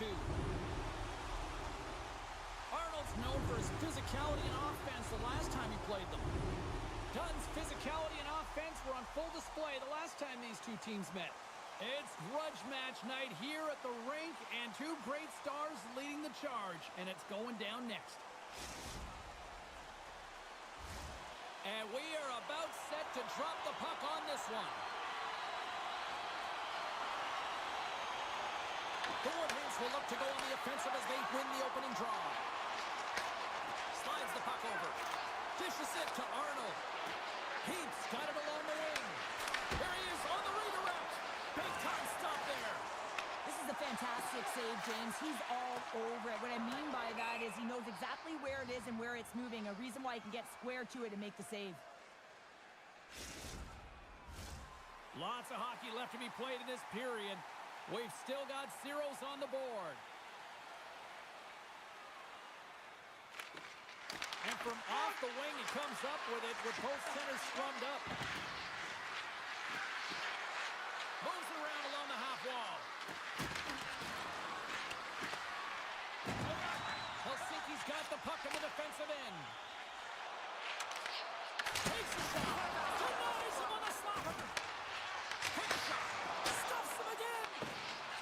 2. Arnold's known for his physicality and offense the last time he played them. Dunn's physicality and offense were on full display the last time these two teams met. It's grudge match night here at the rink, and two great stars leading the charge, and it's going down next. And we are about set to drop the puck on this one. The Woodhens will look to go on the offensive as they win the opening draw. Slides the puck over. Dishes it to Arnold. Heaps got it along the wing. There he is on the redirect. Big time stop there. This is a fantastic save, James. He's all over it. What I mean by that is he knows exactly where it is and where it's moving. A reason why he can get square to it and make the save. Lots of hockey left to be played in this period. We've still got zeros on the board. And from off the wing, he comes up with it with both centers scrummed up. Moves around along the half wall. Helsinki's got the puck in the defensive end. Takes a shot. Denies him on the slapper. Quick shot. Stuffs him again.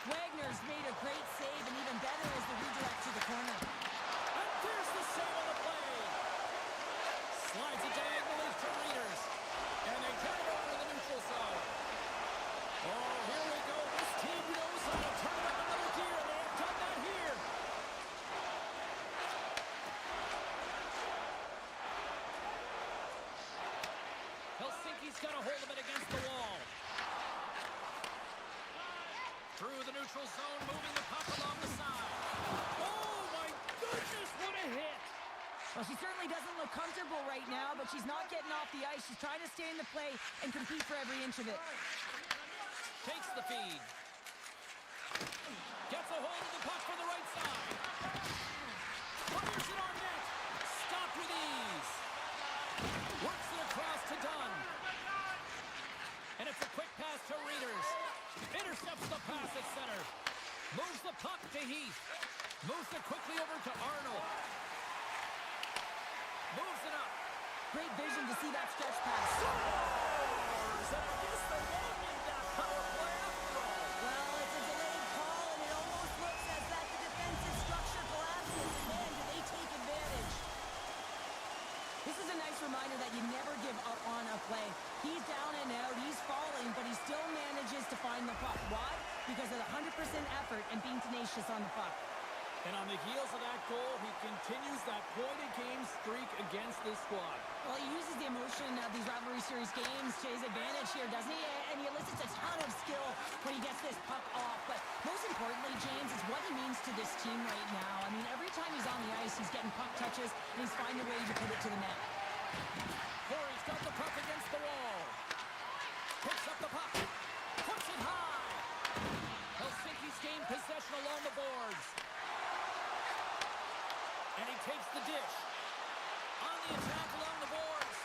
Wagner's made a great save, and even better is the redirect to the corner. And there's the save on the play. Slides it diagonally to Readers. And they turn it over to the neutral zone. Oh, here we go. This team knows how to turn it up another gear, and they have done that here. Helsinki's got a hold of it against the wall. Through the neutral zone, moving the puck along the side. Oh, my goodness, what a hit. Well, she certainly doesn't look comfortable right now, but she's not getting off the ice. She's trying to stay in the play and compete for every inch of it. Takes the feed. Gets a hold of the puck from the right side. Fires it on net. Stopped with ease. Works it across to Dunn. And it's a quick pass to Readers. Intercepts the pass at center. Moves the puck to Heath. Moves it quickly over to Arnold. Moves it up. Great vision to see that stretch pass. Scores! And I guess they won't need that power play after all. Well, it's a delayed call, and it almost looks as that the defensive structure collapses. Man, do they take advantage. This is a nice reminder that you never give up on a play. He's down and out, he's falling, but he still manages to find the puck. Why? Because of the 100% effort and being tenacious on the puck. And on the heels of that goal, he continues that point-a-game streak against this squad. Well, he uses the emotion of these rivalry series games to his advantage here, doesn't he? And he elicits a ton of skill when he gets this puck off. But most importantly, James, is what he means to this team right now. I mean, every time he's on the ice, he's getting puck touches, and he's finding a way to put it to the net. Corey's got the puck against the wall. Picks up the puck. Puts it high. Helsinki's gained possession along the boards. And he takes the dish. On the attack along the boards.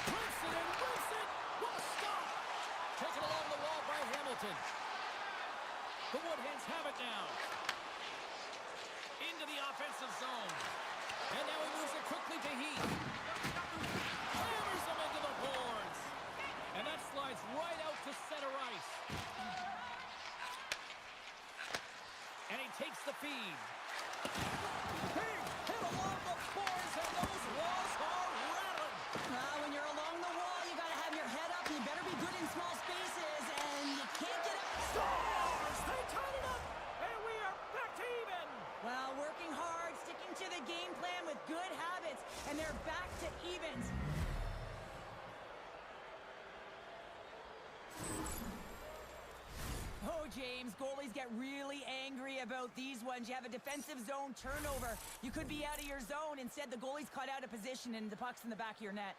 Rips it and rips it. What a stop. Taken along the wall by Hamilton. The Woodhens have it now. Into the offensive zone. And now he moves it quickly to Heath. Hammers him into the boards. And that slides right out to center ice. And he takes the feed. Big hit along the boards, and those walls are rattling. When you're along the wall, you got to have your head up. You better be good in small spaces, and you can't get up. Stars! They tied it up, and we are back to even. Well, working hard, sticking to the game plan with good habits, and they're back to evens. Oh, James, goalies get really angry about these ones. You have a defensive zone turnover. You could be out of your zone. Instead, the goalie's caught out of position, and the puck's in the back of your net.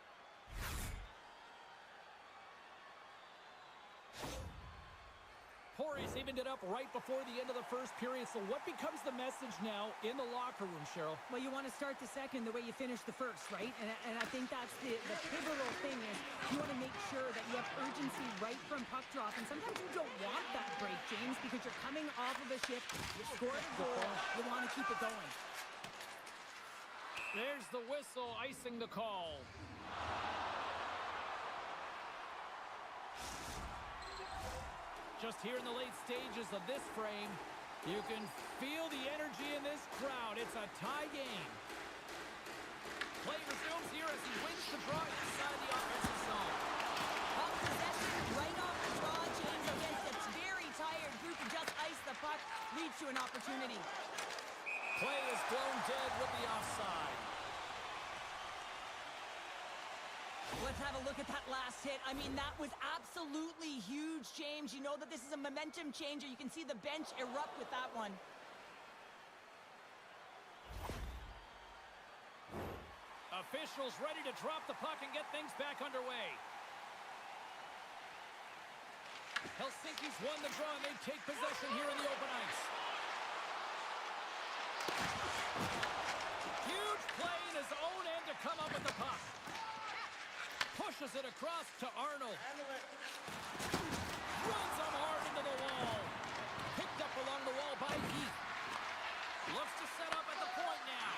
score is evened it up right before the end of the first period. So what becomes the message now in the locker room, Cheryl? Well, you want to start the second the way you finished the first, right? And I think that's the pivotal thing is you want to make sure that you have urgency right from puck drop. And sometimes you don't want that break, James, because you're coming off of a shift, you scored a goal, you want to keep it going. There's the whistle, icing the call. Just here in the late stages of this frame, you can feel the energy in this crowd. It's a tie game. Play resumes here as he wins the draw inside the offensive zone. Puck possession right off the draw, James, against a very tired group who just iced the puck, leads to an opportunity. Play is blown dead with the offside. Let's have a look at that last hit. I mean, that was absolutely huge, James. You know that this is a momentum changer. You can see the bench erupt with that one. Officials ready to drop the puck and get things back underway. Helsinki's won the draw and they take possession here in the open ice. Huge play in his own end to come up with the puck. Pushes it across to Arnold. Runs him hard into the wall. Picked up along the wall by Heath. Looks to set up at the point now.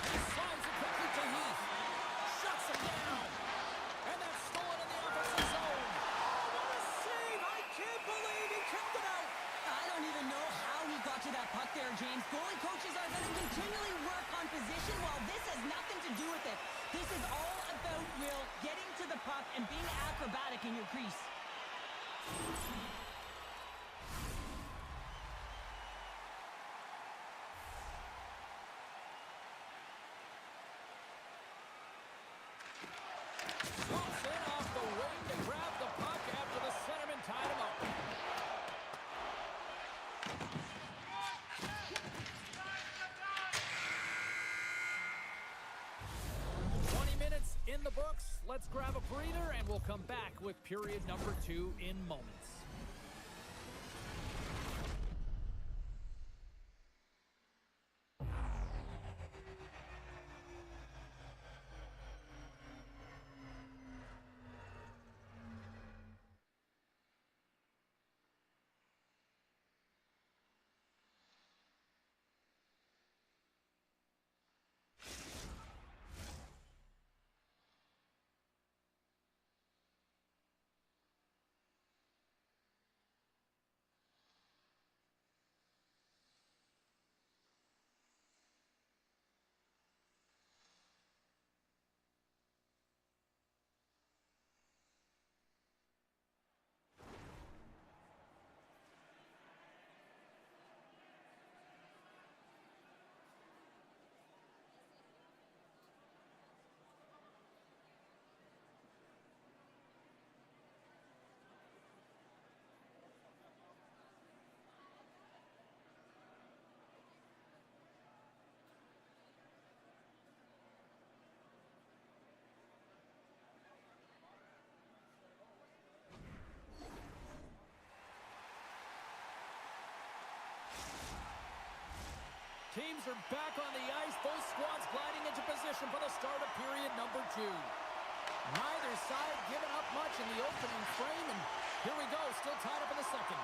He slides it quickly to Heath. Shuts him down. And that's stolen in the offensive zone. Oh, what a save! I can't believe he kept it out. I don't even know how he got to that puck there, James. Goalie coaches are going to continually work on position while this has nothing to do with it. This is all about Will getting to the puck and being acrobatic in your crease. Swoops in off the wing to grab the puck after the centerman tied him up. 20 minutes in the books. Let's grab a breather and we'll come back with period number 2 in moments. Teams are back on the ice. Both squads gliding into position for the start of period number 2. Neither side giving up much in the opening frame, and here we go, still tied up in the second.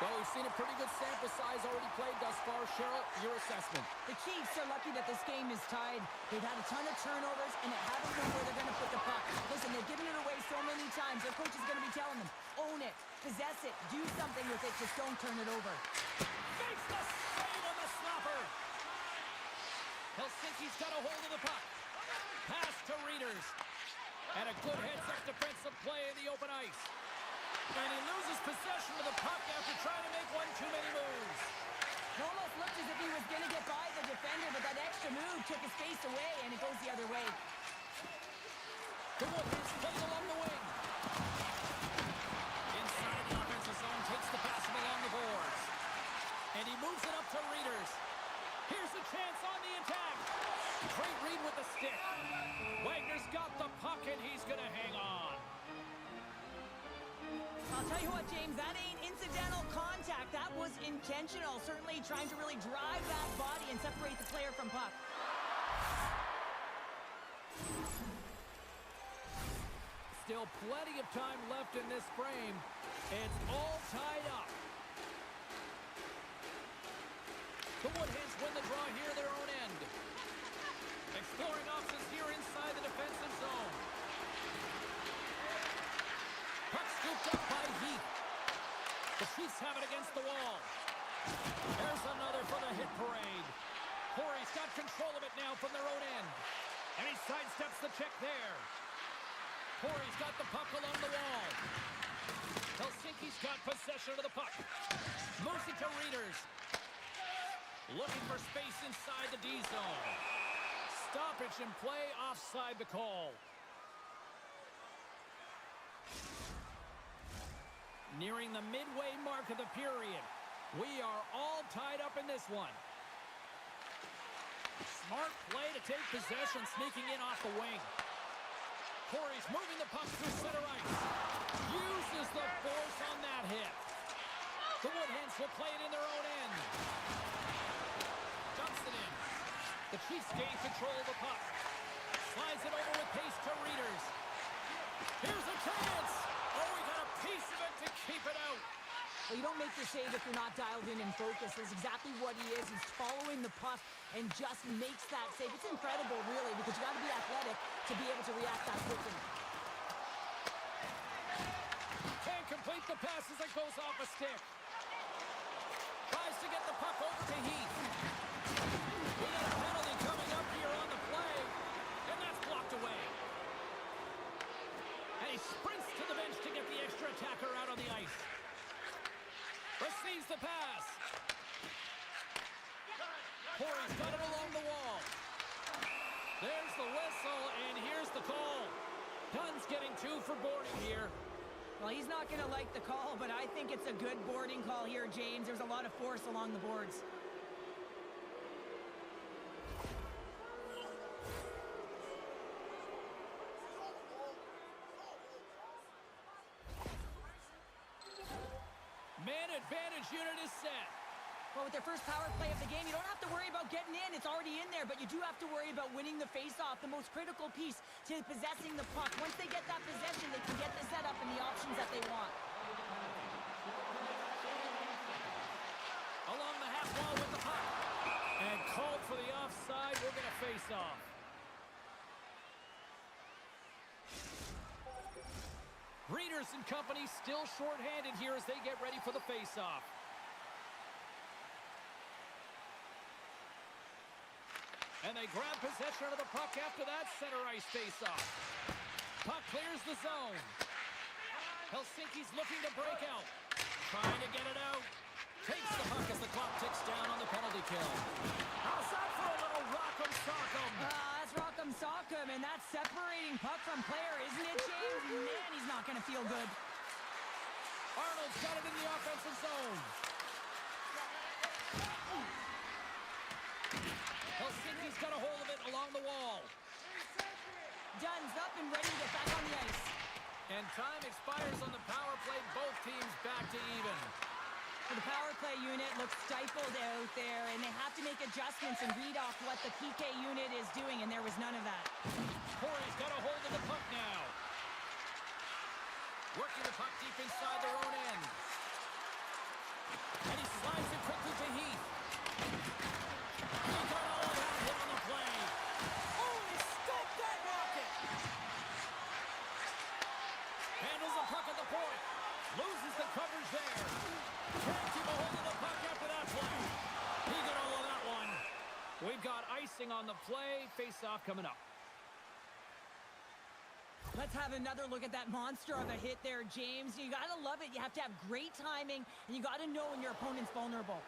Well, we've seen a pretty good sample size already played thus far. Cheryl, your assessment. The Chiefs are lucky that this game is tied. They've had a ton of turnovers, and they haven't known where they're going to put the puck. Listen, they've given it away so many times. Their coach is going to be telling them, own it, possess it, do something with it, just don't turn it over. Makes the save on the stopper. Helsinki's got a hold of the puck. Pass to Readers. And a good heads-up defensive play in the open ice. And he loses possession of the puck after trying to make one too many moves. It almost looked as if he was going to get by the defender, but that extra move took his face away, and it goes the other way. The Woodman's played along the wing. Inside the offensive zone, takes the pass from along the boards. And he moves it up to Readers. Here's a chance on the attack. Great read with the stick. Wagner's got the puck, and he's going to hang on. I'll tell you what, James, that ain't incidental contact. That was intentional. Certainly trying to really drive that body and separate the player from puck. Still plenty of time left in this frame. It's all tied up. The Woodhens win the draw here, their own end. Exploring options here inside the defensive zone. Puck scooped up by Heath. The Chiefs have it against the wall. There's another for the hit parade. Corey's got control of it now from their own end. And he sidesteps the check there. Corey's got the puck along the wall. Helsinki's got possession of the puck. Moves it to Readers. Looking for space inside the D zone. Stoppage in play, offside the call. Nearing the midway mark of the period. We are all tied up in this one. Smart play to take possession, sneaking in off the wing. Corey's moving the puck through center ice. Uses the force on that hit. The Woodhens will play it in their own end. Dumps it in. The Chiefs gain control of the puck. Slides it over with pace to Readers. Here's a chance. Oh, we got a piece of it to keep it out. Well, you don't make the save if you're not dialed in and focused. That's exactly what he is. He's following the puck and just makes that save. It's incredible, really, because you got to be athletic to be able to react that quickly. Can't complete the pass as it goes off a stick. Tries to get the puck over to Heath. We got a penalty coming up here on the play, and that's blocked away. And he sprints to the bench to get the extra attacker out on the ice. Receives the pass. Corey's got it along the wall. There's the whistle, and here's the call. Dunn's getting 2 for boarding here. Well, he's not going to like the call, but I think it's a good boarding call here, James. There's a lot of force along the boards. Man advantage unit is set. Well, with their first power play of the game, you don't have to worry about getting in. It's already in there, but you do have to worry about winning the face-off, the most critical piece to possessing the puck. Once they get that possession, they can get the setup and the options that they want. Along the half wall with the puck. And called for the offside. We're going to face off. Readers and company still shorthanded here as they get ready for the face-off. And they grab possession of the puck after that center ice face-off. Puck clears the zone. Helsinki's looking to break out. Trying to get it out. Takes the puck as the clock ticks down on the penalty kill. How's that for a little rock'em sock'em? That's rock'em sock'em, and that's separating puck from player, isn't it, James? Man, he's not going to feel good. Arnold's got it in the offensive zone. Helsinki's got a hold of it along the wall. Dunn's up and ready to get back on the ice. And time expires on the power play. Both teams back to even. The power play unit looks stifled out there, and they have to make adjustments and read off what the PK unit is doing, and there was none of that. Corey's got a hold of the puck now. Working the puck deep inside their own end. And he slides it quickly to Heath. He got all of that hit on the play. Oh, he stoked that rocket! Handles the puck at the point. Loses the coverage there. Can't keep a hold of the puck after that play. He got all of that one. We've got icing on the play. Face-off coming up. Let's have another look at that monster of a hit there, James. You got to love it. You have to have great timing, and you got to know when your opponent's vulnerable.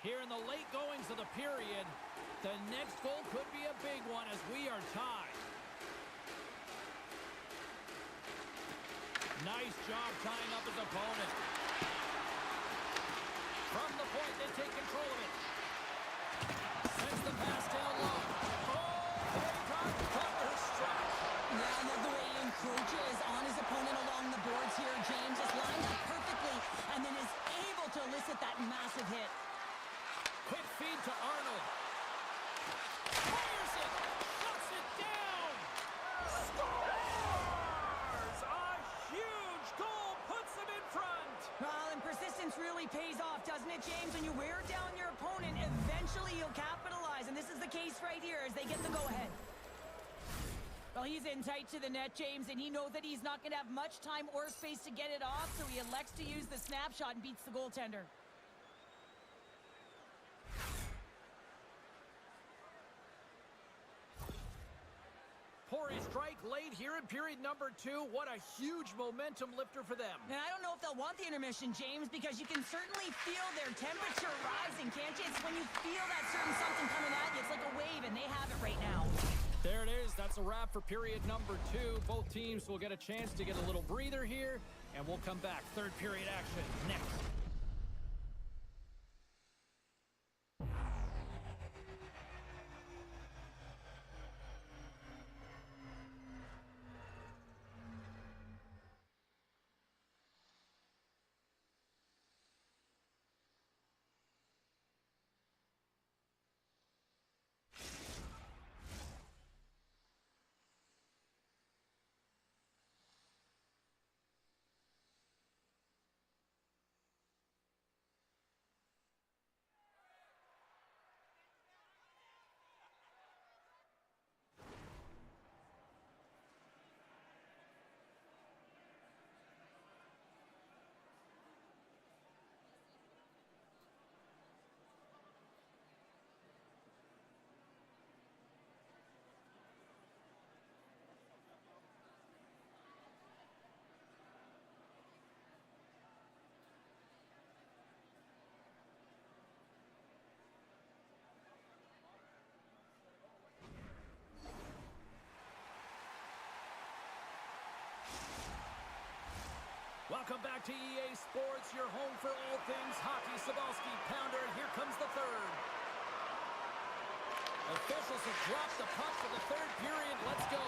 Here in the late goings of the period, the next goal could be a big one as we are tied. Nice job tying up his opponent. From the point, they take control of it. Sends the pass down low. Oh, they got cover struck. defensive hit. Quick feed to Arnold. Fires it. Shuts it down. Scores! A huge goal puts them in front. Well, and persistence really pays off, doesn't it, James? When you wear down your opponent, eventually you'll capitalize. And this is the case right here as they get the go-ahead. Well, he's in tight to the net, James, and he knows that he's not going to have much time or space to get it off, so he elects to use the snapshot and beats the goaltender. Poirier strike late here in period number 2. What a huge momentum lifter for them. And I don't know if they'll want the intermission, James, because you can certainly feel their temperature rising, can't you? It's when you feel that certain something coming at you. It's like a wave, and they have it right now. There it is. That's a wrap for period number 2. Both teams will get a chance to get a little breather here, and we'll come back. Third period action next. Welcome back to EA Sports, your home for all things hockey. Sabalski, Pounder, here comes the third. Officials have dropped the puck for the third period. Let's go.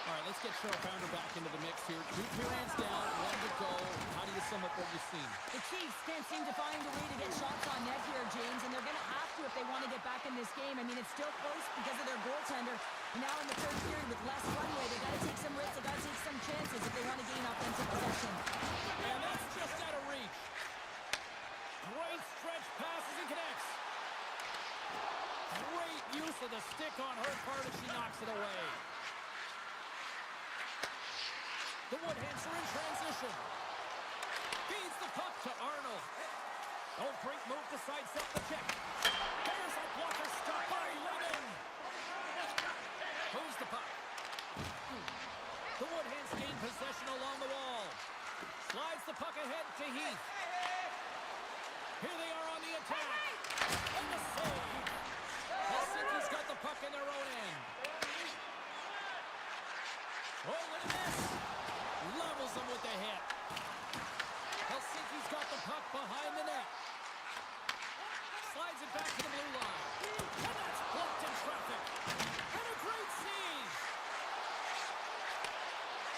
All right, let's get Cheryl Pounder back into the mix here. 2 periods down, 1 to go. How do you sum up what you've seen? The Chiefs can't seem to find a way to get shots on net here, James, and they're going to have to if they want to get back in this game. I mean, it's still close because of their goaltender. Now in the third period with less runway, they got to take some risks, they got to take some chances if they want to gain offensive possession. And that's just out of reach. Great stretch passes and connects. Great use of the stick on her part as she knocks it away. The Woodhands are in transition. Feeds the puck to Arnold. Oh, great move to sidestep the check. There's a blocker stop by Lennon. Moves the puck. The Woodhands gain possession along the wall. Slides the puck ahead to Heath. Here they are on the attack. And the save. Helsinki's got the puck in their own end. Oh, look at this. Levels them with the hit. Helsinki's got the puck behind the net. Slides it back to the blue line. And that's blocked in traffic. And a great save.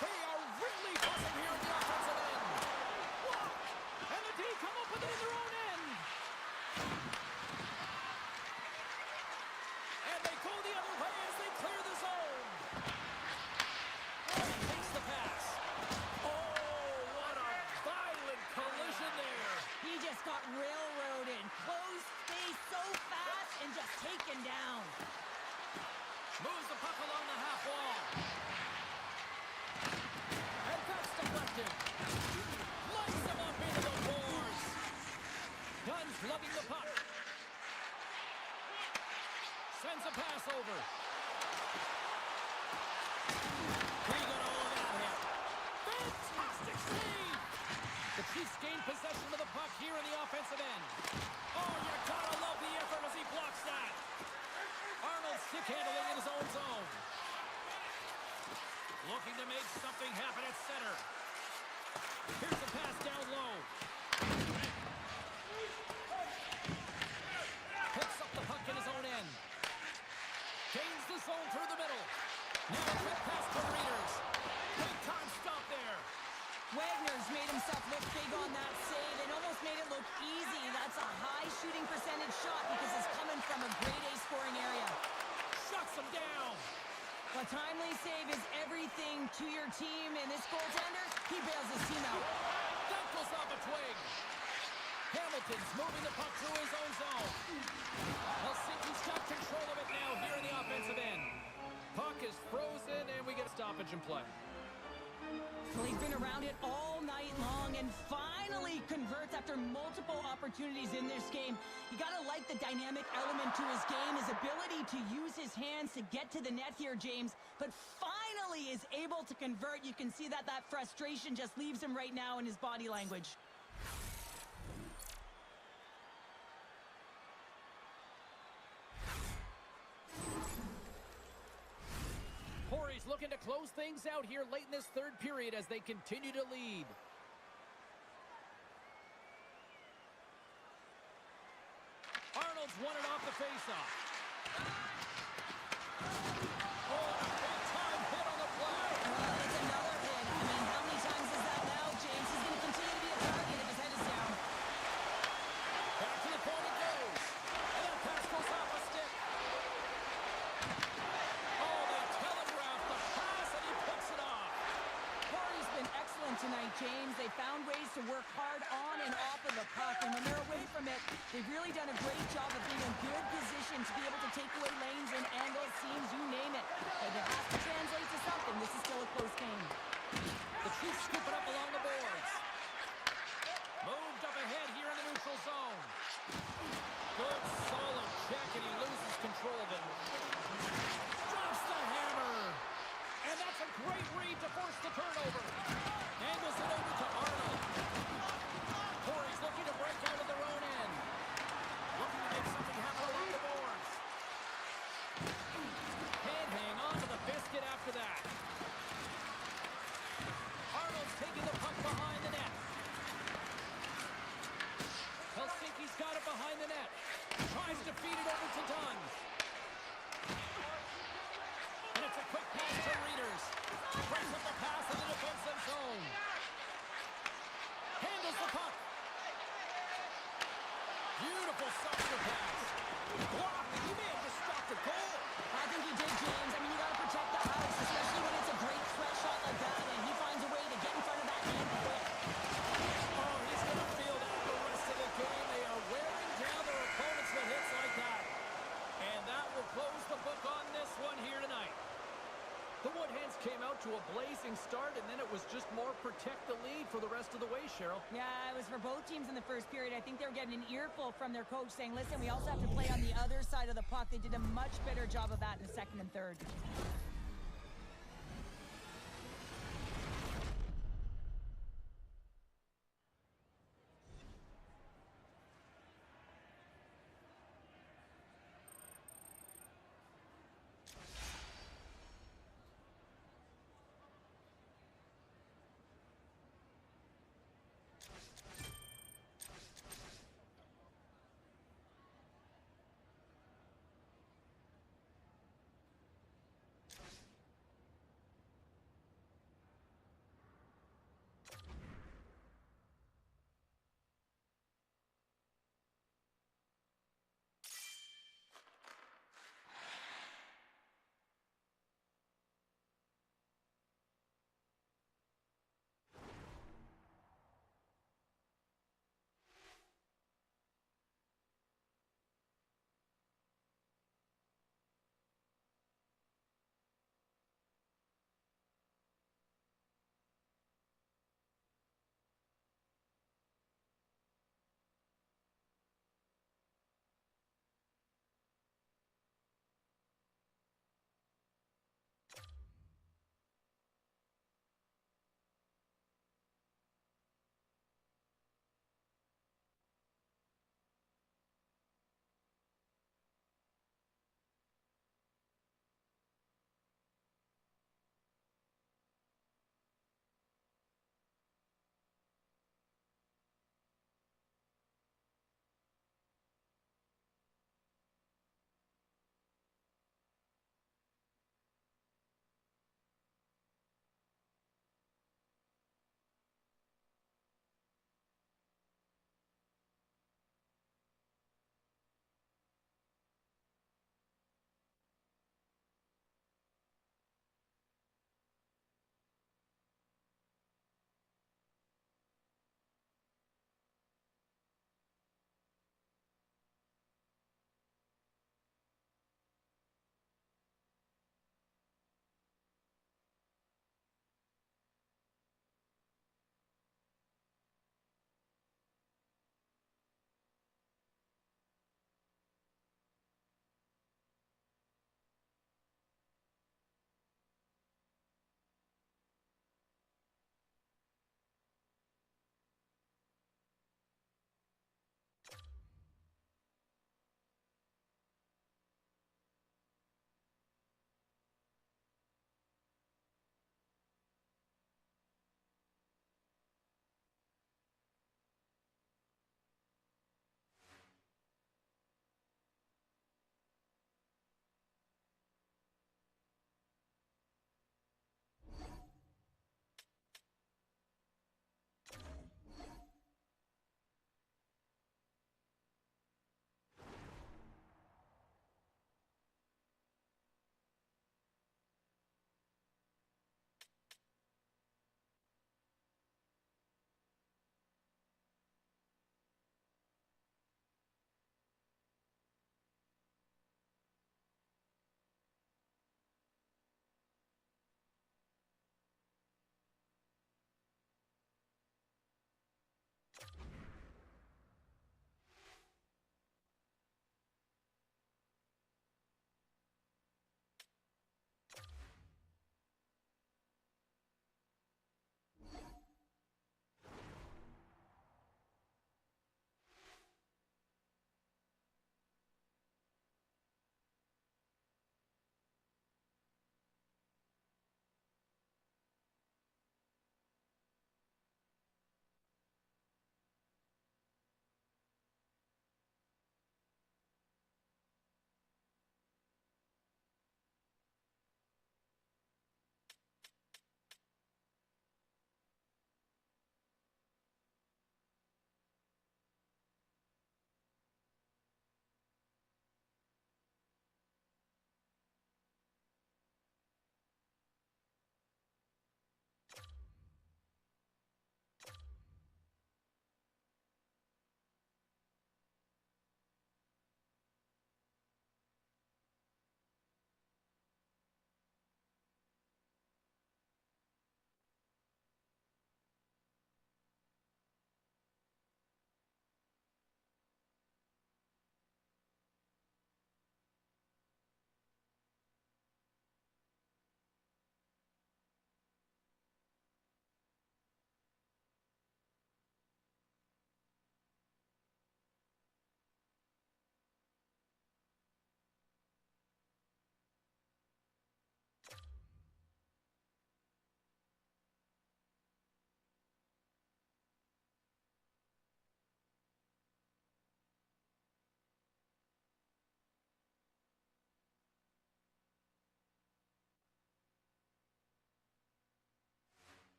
They are really buzzing here in the offensive end. And the D come up with it in their own end. And they go the other way as they clear the zone. And he takes the pass. Oh, what a violent collision there. He just got railroaded. Closed space so fast and just taken down. Moves the puck along the half wall. And that's deflected. Lights them up into the boards. Dunn's lugging the puck. Sends a pass over. He got all of that hit. Fantastic save. The Chiefs gain possession of the puck here in the offensive end. Oh, you gotta love the effort as he blocks that. Arnold stick handling in his own zone. Looking to make something happen at center. Here's the pass down low. Picks up the puck in his own end. Gains the zone through the middle. Now a quick pass to Readers. Big time stop there. Wagner's made himself look big on that save and almost made it look easy. That's a high a timely save is everything to your team, and this goaltender, he bails his team out. That goes off a twig. Hamilton's moving the puck through his own zone. Helsinki's got control of it now here in the offensive end. Puck is frozen, and we get a stoppage in play. Well, he's been around it all night long and finally converts after multiple opportunities in this game. You gotta like the dynamic element to his game, his ability to use his hands to get to the net here, James, but finally is able to convert. You can see that frustration just leaves him right now in his body language. Corey's looking to close things out here late in this third period as they continue to lead. Arnold's won it off the faceoff. Oh, a big-time hit on the play. It's another hit. I mean, how many times is that now, James? He's going to continue to be a target if his head is down. Back to the point it goes. And that pass goes off a stick. Oh, they telegraph the pass, and he picks it off. Corey's been excellent tonight, James. They found ways to work hard on and off of the puck, and when they're away from it, they've really done a great job of being in good position to be able to take away lanes and angles, seams, you name it. But it has to translate to something. This is still a close game. The Chiefs scoop it up along the boards. Moved up ahead here in the neutral zone. Good, solid check, and he loses control of it. Drops the hammer. And that's a great read to force the turnover. Angles it over to Arnold. Corey's looking to break out of their own end. Looking to make something happen along the boards. Can't hang on to the biscuit after that. Arnold's taking the puck behind the net. Helsinki's got it behind the net. Tries to feed it over to Dunn. And it's a quick pass to Readers. Breaks up the pass in the defensive zone. Handles the puck. Beautiful softer pass. Blocked. He may have just stopped a goal. I think he did, James. I mean, you got to protect the house, especially when it's a great threat shot like that, and he finds a way to get in front of that hand quick. Oh, he's going to feel that the rest of the game. They are wearing down their opponents with hits like that. And that will close the book on this one here tonight. The Woodhens came out to a blazing start, and then it was just more protect the lead for the rest of the way, Cheryl. Yeah, it was for both teams in the first period. I think they were getting an earful from their coach saying, listen, we also have to play on the other side of the puck. They did a much better job of that in the second and third.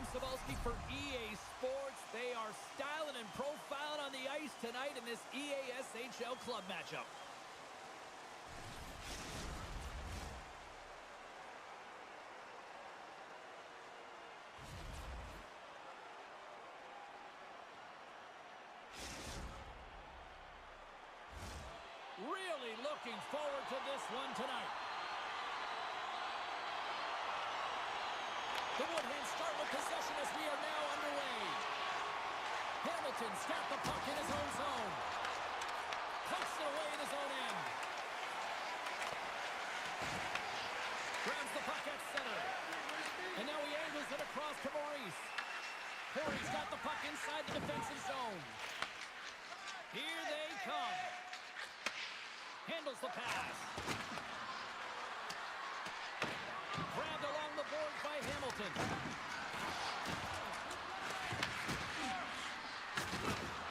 James Cebulski for EA Sports. They are styling and profiling on the ice tonight in this EASHL club matchup. Really looking forward to this one tonight. The Woodhands start with possession as we are now underway. Hamilton's got the puck in his own zone. Pucks it away in his own end. Grabs the puck at center. And now he angles it across to Maurice. Corey's got the puck inside the defensive zone. Here they come. Handles the pass. Grabbed along the boards by Hamilton.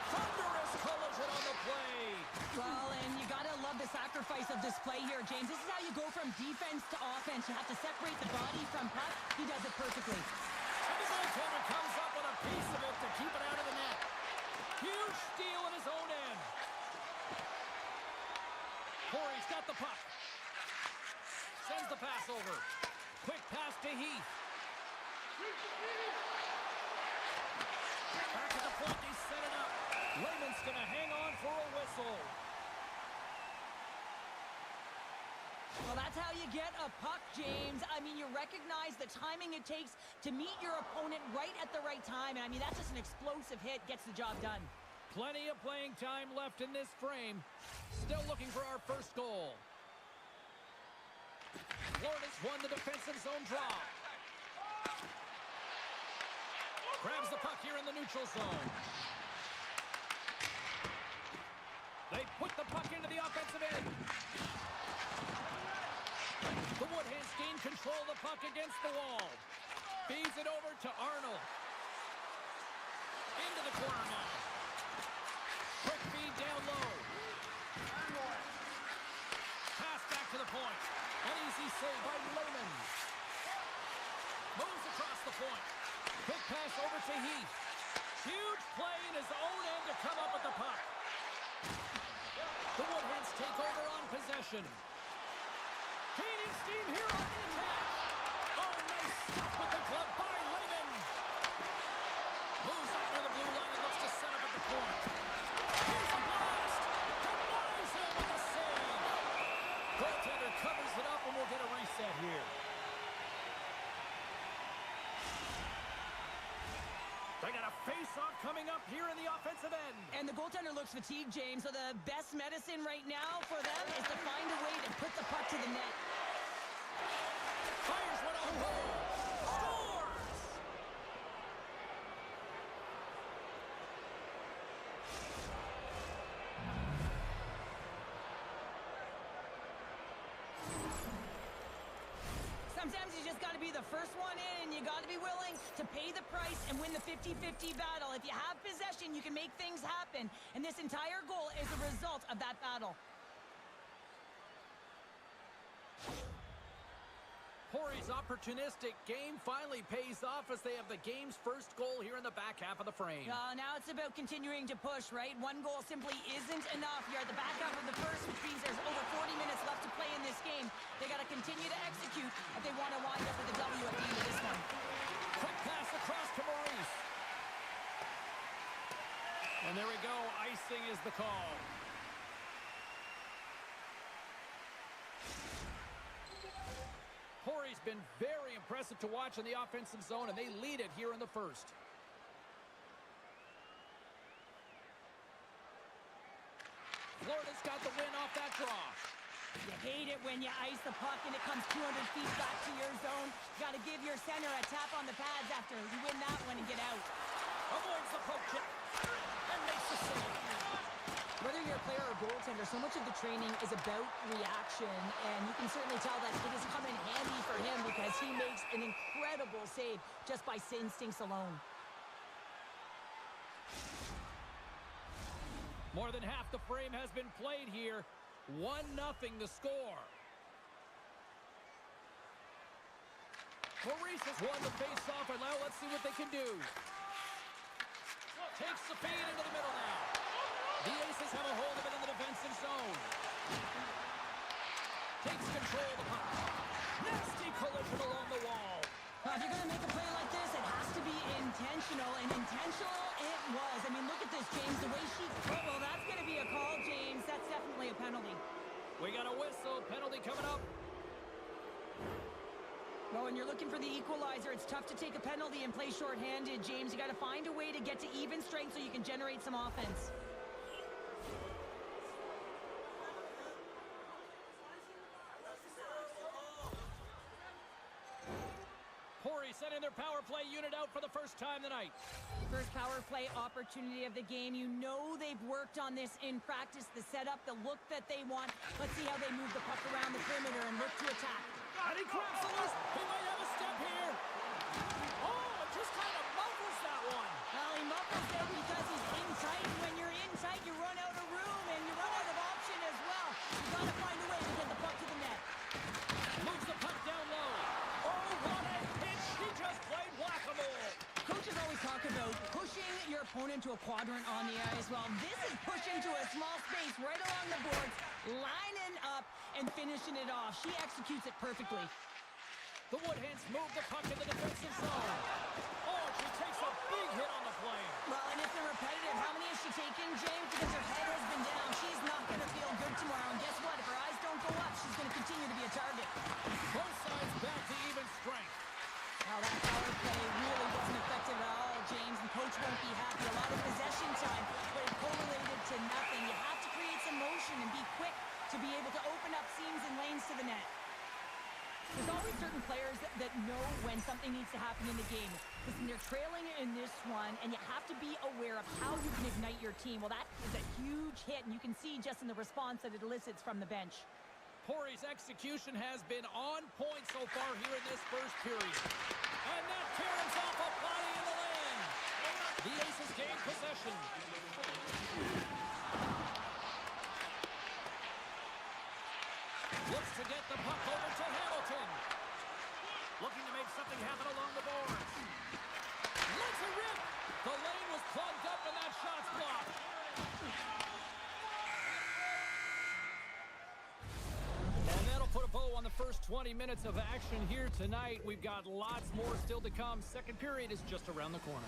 Thunderous collision on the play. Well, and you gotta love the sacrifice of this play here, James. This is how you go from defense to offense. You have to separate the body from puck. He does it perfectly. And the goaltender comes up with a piece of it to keep it out of the net. Huge steal in his own end. Corey's got the puck. Sends the pass over. Quick pass to Heath. Back at the point, they set it up. Raymond's going to hang on for a whistle. Well, that's how you get a puck, James. I mean, you recognize the timing it takes to meet your opponent right at the right time. And I mean, that's just an explosive hit, gets the job done. Plenty of playing time left in this frame. Still looking for our first goal. Florida's won the defensive zone draw. Grabs the puck here in the neutral zone. They put the puck into the offensive end. The Woodhands gain control of the puck against the wall. Feeds it over to Arnold. Into the corner now. Quick feed down low. Pass back to the point. An easy save by Lehman. Moves across the point. Quick pass over to Heath. Huge play in his own end to come up with the puck. The Woodhands take over on possession. Gaining steam here on the attack. Oh, nice stop with the glove by Lehman. Moves up near the blue line and looks to set up at the point. Here's a blast. Denies him with a save. Goaltender covers it up and we'll get a reset here. They got a face-off coming up here in the offensive end. And the goaltender looks fatigued, James, so the best medicine right now for them is to find a way to put the puck to the net. Fires one on goal. Scores! Sometimes you just got to be the first one in, and you got to be willing to pay the price and win the 50-50 battle. If you have possession, you can make things happen, and this entire goal is a result of that battle. Corey's opportunistic game finally pays off as they have the game's first goal here in the back half of the frame. Now it's about continuing to push, right? One goal simply isn't enough. You're at the back half of the first, which means there's over 40 minutes left to play in this game. They got to continue to execute if they want to wind up with a W at the end of this one. Quick pass across to Maurice. And there we go. Icing is the call. Corey's been very impressive to watch in the offensive zone, and they lead it here in the first. Florida's got the win off that draw. You hate it when you ice the puck and it comes 200 feet back to your zone. Got to give your center a tap on the pads after you win that one and get out. Avoids the poke check and makes the save. Whether you're a player or goaltender, so much of the training is about reaction, and you can certainly tell that it has come in handy for him because he makes an incredible save just by instincts alone. More than half the frame has been played here. 1-0 the score. Maurice has won the face-off, and now let's see what they can do. Takes the feed into the middle now. The Aces have a hold of it in the defensive zone. Takes control of the puck. Nasty collision along the wall. If you're going to make a play like this, it has to be intentional, and intentional it was. I mean, look at this, James. The way she... Oh, well, that's going to be a call, James. That's definitely a penalty. We got a whistle. Penalty coming up. Well, when you're looking for the equalizer, it's tough to take a penalty and play shorthanded, James. You got to find a way to get to even strength so you can generate some offense. Corey sending their power play unit out for the first time tonight. First power play opportunity of the game. You know they've worked on this in practice, the setup, the look that they want. Let's see how they move the puck around the perimeter and look to attack. And he grabs the loose. He might have a step here. Oh, it just kind of muffles that one. Well, he muffles it because he's in tight. When you're in tight, you run out of room and you run out of option as well. You got to find a way to get the puck to the net. Moves the puck down low. Oh, what a pitch. He just played whack-a-mole. Coaches always talk about pushing your opponent to a quadrant on the ice. Well, this is pushing to a small space right along the boards, lining up and finishing it off. She executes it perfectly. The Woodhens move the puck in the defensive zone. Oh, she takes a big hit on the play. Well, and it's a repetitive. How many has she taken, James? Because her head has been down. She's not going to feel good tomorrow. And guess what? If her eyes don't go up, she's going to continue to be a target. Both sides back to even strength. Now that power play really wasn't effective at all, James, and coach won't be happy. A lot of possession time, but it correlated to nothing. You have to create some motion and be quick to be able to open up seams and lanes to the net. There's always certain players that know when something needs to happen in the game. Listen, they're trailing in this one, and you have to be aware of how you can ignite your team. Well, that is a huge hit, and you can see just in the response that it elicits from the bench. Corey's execution has been on point so far here in this first period. And that tears off a body in the lane. The Aces gain possession. Looks to get the puck over to Hamilton. Looking to make something happen along the boards. Lets it rip. The lane was plugged up and that shot's blocked. And that'll put a bow on the first 20 minutes of action here tonight. We've got lots more still to come. Second period is just around the corner.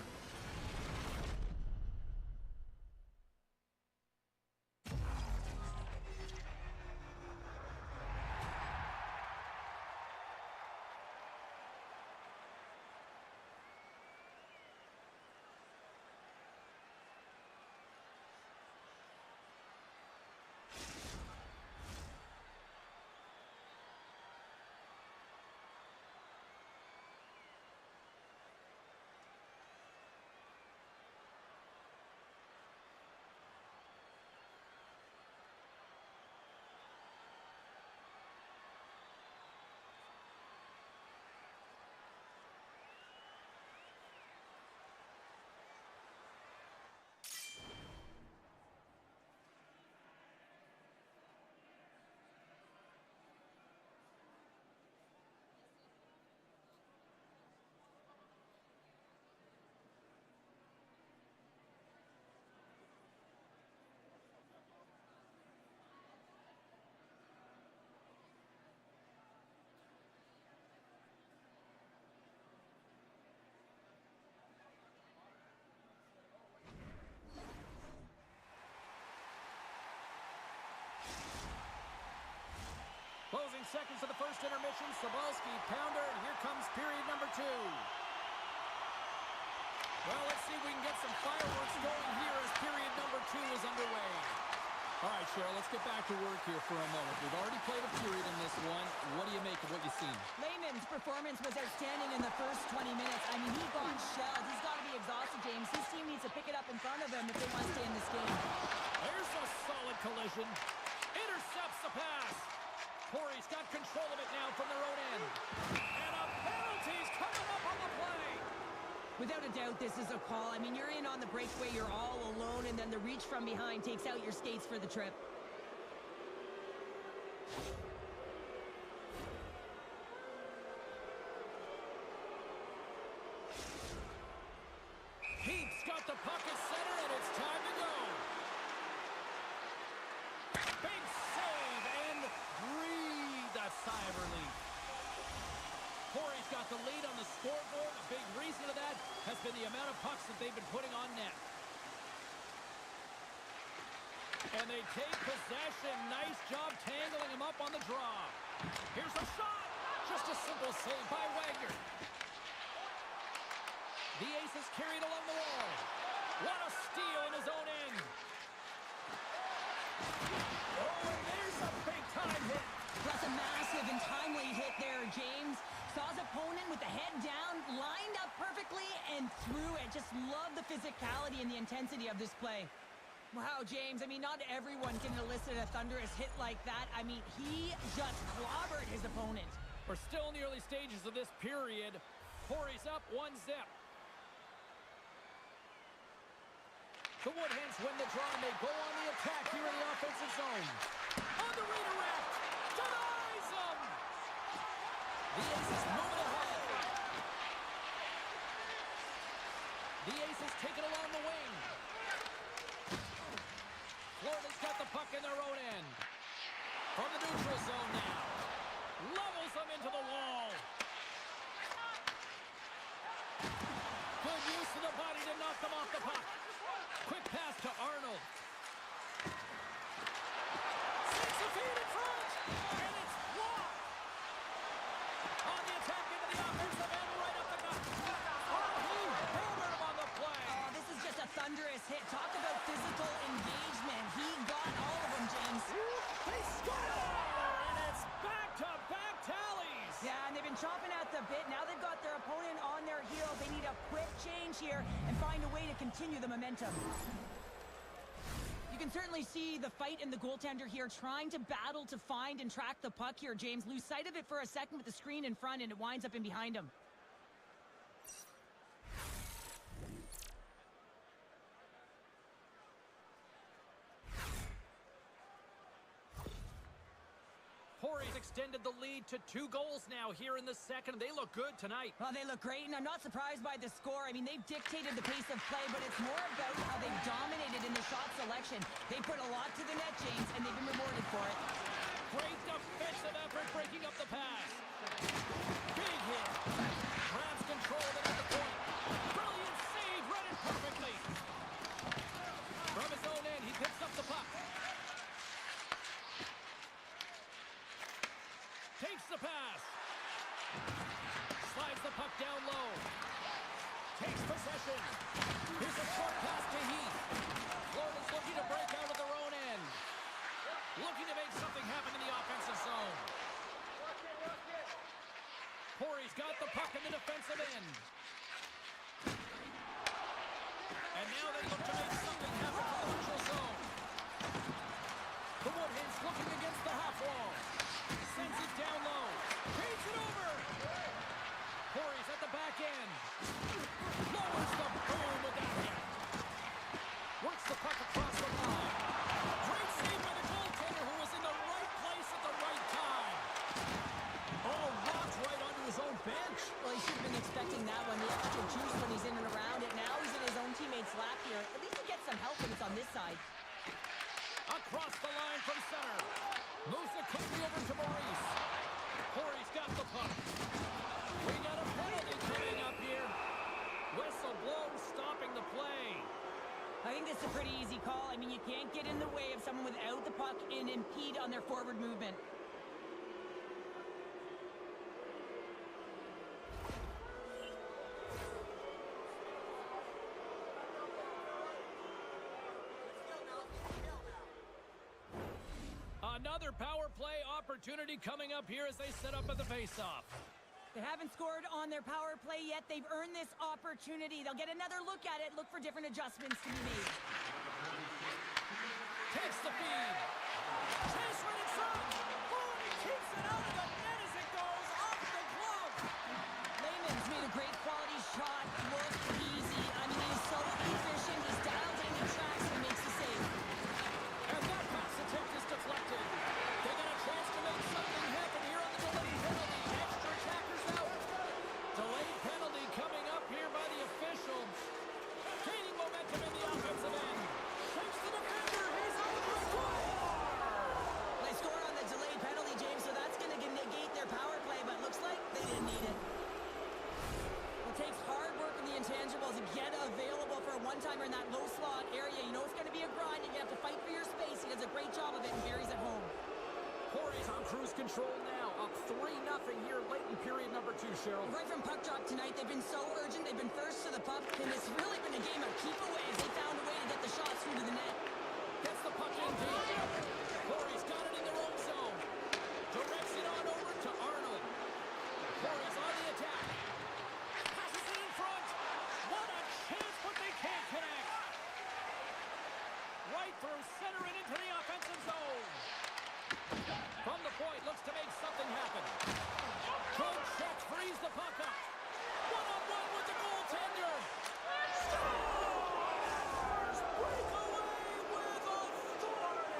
Closing seconds of the first intermission. Sobolski, pounder, and here comes period number 2. Well, let's see if we can get some fireworks going here as period number 2 is underway. All right, Cheryl, let's get back to work here for a moment. We've already played a period in this one. What do you make of what you've seen? Lehman's performance was outstanding in the first 20 minutes. I mean, he got shelled. He's got to be exhausted, James. His team needs to pick it up in front of him if they want to stay in this game. There's a solid collision. Intercepts the pass. Corey's got control of it now from their own end. And a penalty's coming up on the play. Without a doubt, this is a call. I mean, you're in on the breakaway, you're all alone, and then the reach from behind takes out your skates for the trip. Heat's got the puck at center, and it's time to go. Big save, and breathe a sigh of relief. Corey's got the lead on the scoreboard. A big reason of that has been the amount of pucks that they've been putting on net. And they take possession. Nice job tangling him up on the draw. Here's a shot. Just a simple save by Wagner. The ace is carried along the wall. What a steal in his own end. Oh, and there's a big-time hit. That's a massive and timely hit there, James. Saw his opponent with the head down, lined up perfectly, and threw it. Just love the physicality and the intensity of this play. Wow, James, I mean, not everyone can elicit a thunderous hit like that. I mean, he just clobbered his opponent. We're still in the early stages of this period. Corey's up 1-0. The Woodhens win the draw, and they go on the attack here in the offensive zone. On the redirect, denies him! The Aces moving ahead. The Aces take it along the wing. Florida's got the puck in their own end. From the neutral zone now. Levels them into the wall. Good use of the body to knock them off the puck. Quick pass to Arnold. 6 feet in front, and it's blocked. On the attack into the offensive end, right up the gut. Oh, he hammered him on the play. Oh, this is just a thunderous hit. Talk about physical engagement. He got all of them, James. They score, and it's back-to-back tallies. Yeah, and they've been chomping at the bit. Now they've got their opponent on their heels. They need a quick change here and find a way to continue the momentum. You can certainly see the fight in the goaltender here, trying to battle to find and track the puck here, James. Lose sight of it for a second with the screen in front, and it winds up in behind him. Corey's extended the lead to 2 goals now here in the second. They look good tonight. Well, they look great, and I'm not surprised by the score. I mean, they've dictated the pace of play, but it's more about how they've dominated in the shot selection. They put a lot to the net, James, and they've been rewarded for it. Great defensive effort breaking up the pass. Big hit. Grabs control of it at the point. Brilliant save, read it perfectly. From his own end, he picks up the puck. Takes the pass. Slides the puck down low. Takes possession. Here's a short pass to Heath. Florida's looking to break out of their own end. Looking to make something happen in the offensive zone. Corey's got the puck in the defensive end. And now they look to make something happen in the neutral zone. The Woodhens looking against the half wall. Sends it down low. Paints it over. Corey's at the back end. Lowers the boom with that hit. Works the puck across the line. Great save by the goaltender, who was in the right place at the right time. Oh, rocked right onto his own bench. Well, he should have been expecting that one. The extra juice when he's in and around it. Now he's in his own teammate's lap here. At least he gets some help when it's on this side. Across the line from center. Moves it quickly over to Maurice. Corey's got the puck. We got a penalty coming up here. Whistle blown, stopping the play. I think this is a pretty easy call. I mean, you can't get in the way of someone without the puck and impede on their forward movement. Another power play opportunity coming up here as they set up at the faceoff. They haven't scored on their power play yet. They've earned this opportunity. They'll get another look at it, look for different adjustments to be made. Takes the feed. Chase right in front. Boom, he keeps it out of the net as it goes off the glove. Lehman's made a great quality shot. Look easy. I mean, he's so efficient. He's dialed in, he tracks, and makes the save. And that pass attempt is deflected. They got a chance to make something happen here on the delayed penalty. Extra attackers out. Delayed penalty coming up here by the officials. one-timer in that low slot area. You know it's going to be a grind. You're going to have to fight for your space. He does a great job of it, and Barry's at home. Corey's on cruise control now, up 3-0 here late in period number 2, Cheryl. Right from puck drop tonight, they've been so urgent. They've been first to the puck, and it's really been a game of keep away as they found a way to get the shots through to the net. Gets the puck in deep. Corey's got it in their own zone. Directs it on over to Arnold. Corey's on the attack. Passes it in front. What a chance, but they can't connect. Right through center and into the offensive zone. From the point, looks to make something happen. Good check, frees the puck up. One-on-one with the goaltender. Scores! Breakaway with authority!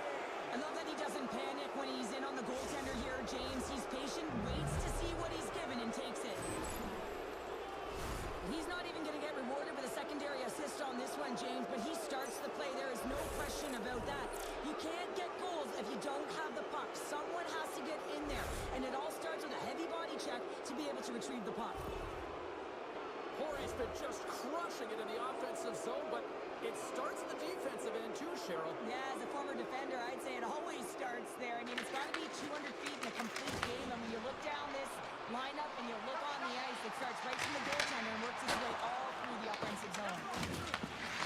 I love that he doesn't panic when he's in on the goaltender here, James. He's patient, waits to see what he's given, and takes it. He's not even going to get rewarded with a secondary assist on this one, James, but he starts the play. There is no question about that. You can't get goals if you don't have the puck. Someone has to get in there, and it all starts with a heavy body check to be able to retrieve the puck. Corey's been just crushing it in the offensive zone, but it starts in the defensive end too, Cheryl. Yeah, as a former defender, I'd say it always starts there. I mean, it's got to be 200 feet in a complete game, and when you look down this lineup and you look on the ice, it starts right from the goaltender and works its way all through the offensive zone.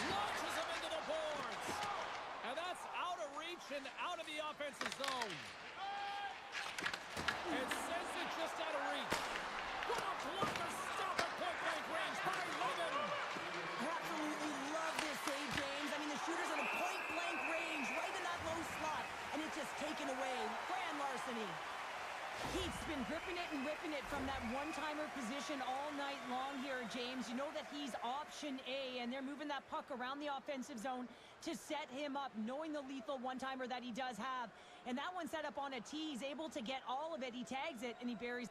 Launches him into the boards. And that's out of reach and out of the offensive zone. And sends it just out of reach. What a blocker stop at point-blank range by Logan. I absolutely love this save, James. I mean, the shooter's at a point-blank range, right in that low slot, and it's just taken away. Grand larceny. He's been gripping it and ripping it from that one-timer position all night long here, James. You know that he's option A, and they're moving that puck around the offensive zone to set him up, knowing the lethal one-timer that he does have. And that one set up on a tee. He's able to get all of it. He tags it, and he buries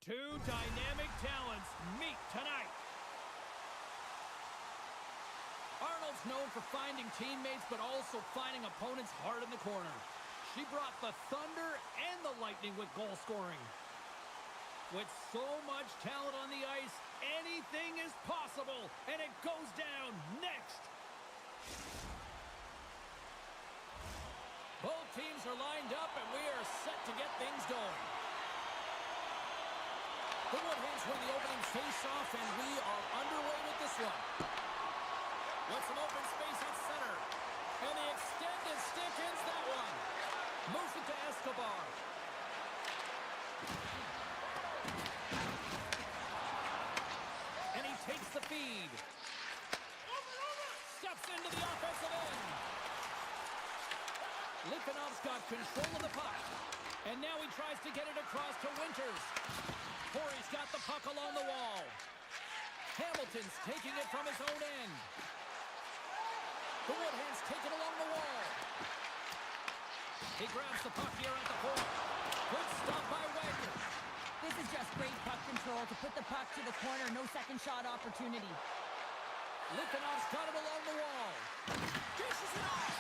Two dynamic talents meet tonight. Arnold's known for finding teammates, but also finding opponents hard in the corner. She brought the thunder and the lightning with goal scoring. With so much talent on the ice, anything is possible, and it goes down next. Both teams are lined up, and we are set to get things going. The Woodhands win the opening face-off, and we are underway with this one. With some open space at center. And the extended stick ends that one. Moves it to Escobar. And he takes the feed. Steps into the offensive end. Litvinov's got control of the puck. And now he tries to get it across to Winters. Corey's got the puck along the wall. Hamilton's taking it from his own end. The Woodhands take it along the wall. He grabs the puck here at the point. Good stop by Wagner. This is just great puck control to put the puck to the corner. No second shot opportunity. Litvinov's got it along the wall. Dishes it off.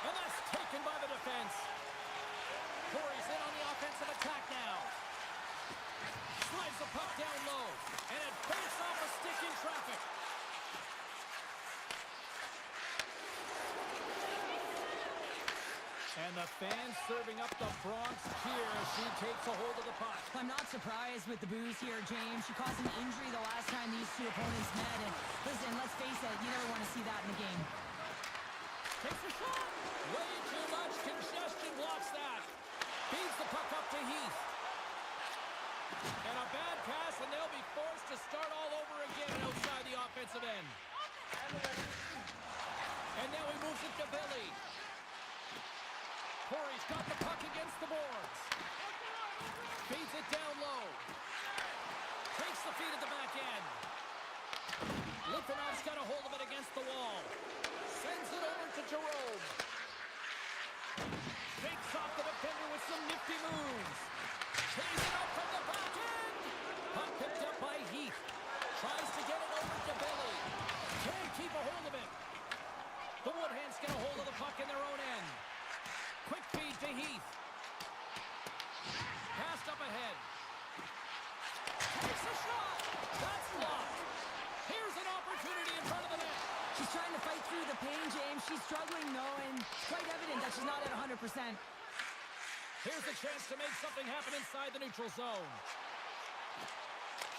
And that's taken by the defense. Corey's in on the offensive attack now. Slides the puck down low. And it banks off a stick in traffic. And the fans serving up the Bronx cheer as she takes a hold of the puck. I'm not surprised with the boos here, James. She caused an injury the last time these two opponents met. And listen, let's face it, you never want to see that in the game. Takes a shot. Way too much congestion blocks that. Feeds the puck up to Heath. And a bad pass, and they'll be forced to start all over again outside the offensive end. And now he moves it to Billy. Corey's got the puck against the boards. Feeds it down low. Takes the feed at the back end. Litvinov's got a hold of it against the wall. Sends it over to Jerome. Shakes off the defender with some nifty moves. Takes it up from the back end. Puck picked up by Heath. Tries to get it over to Billy. Can't keep a hold of it. The Woodhands get a hold of the puck in their own end. Quick feed to Heath. Passed up ahead. Takes a shot. That's blocked. Here's an opportunity in front of the net. She's trying to fight through the pain, James. She's struggling, though, and it's quite evident that she's not at 100%. Here's a chance to make something happen inside the neutral zone.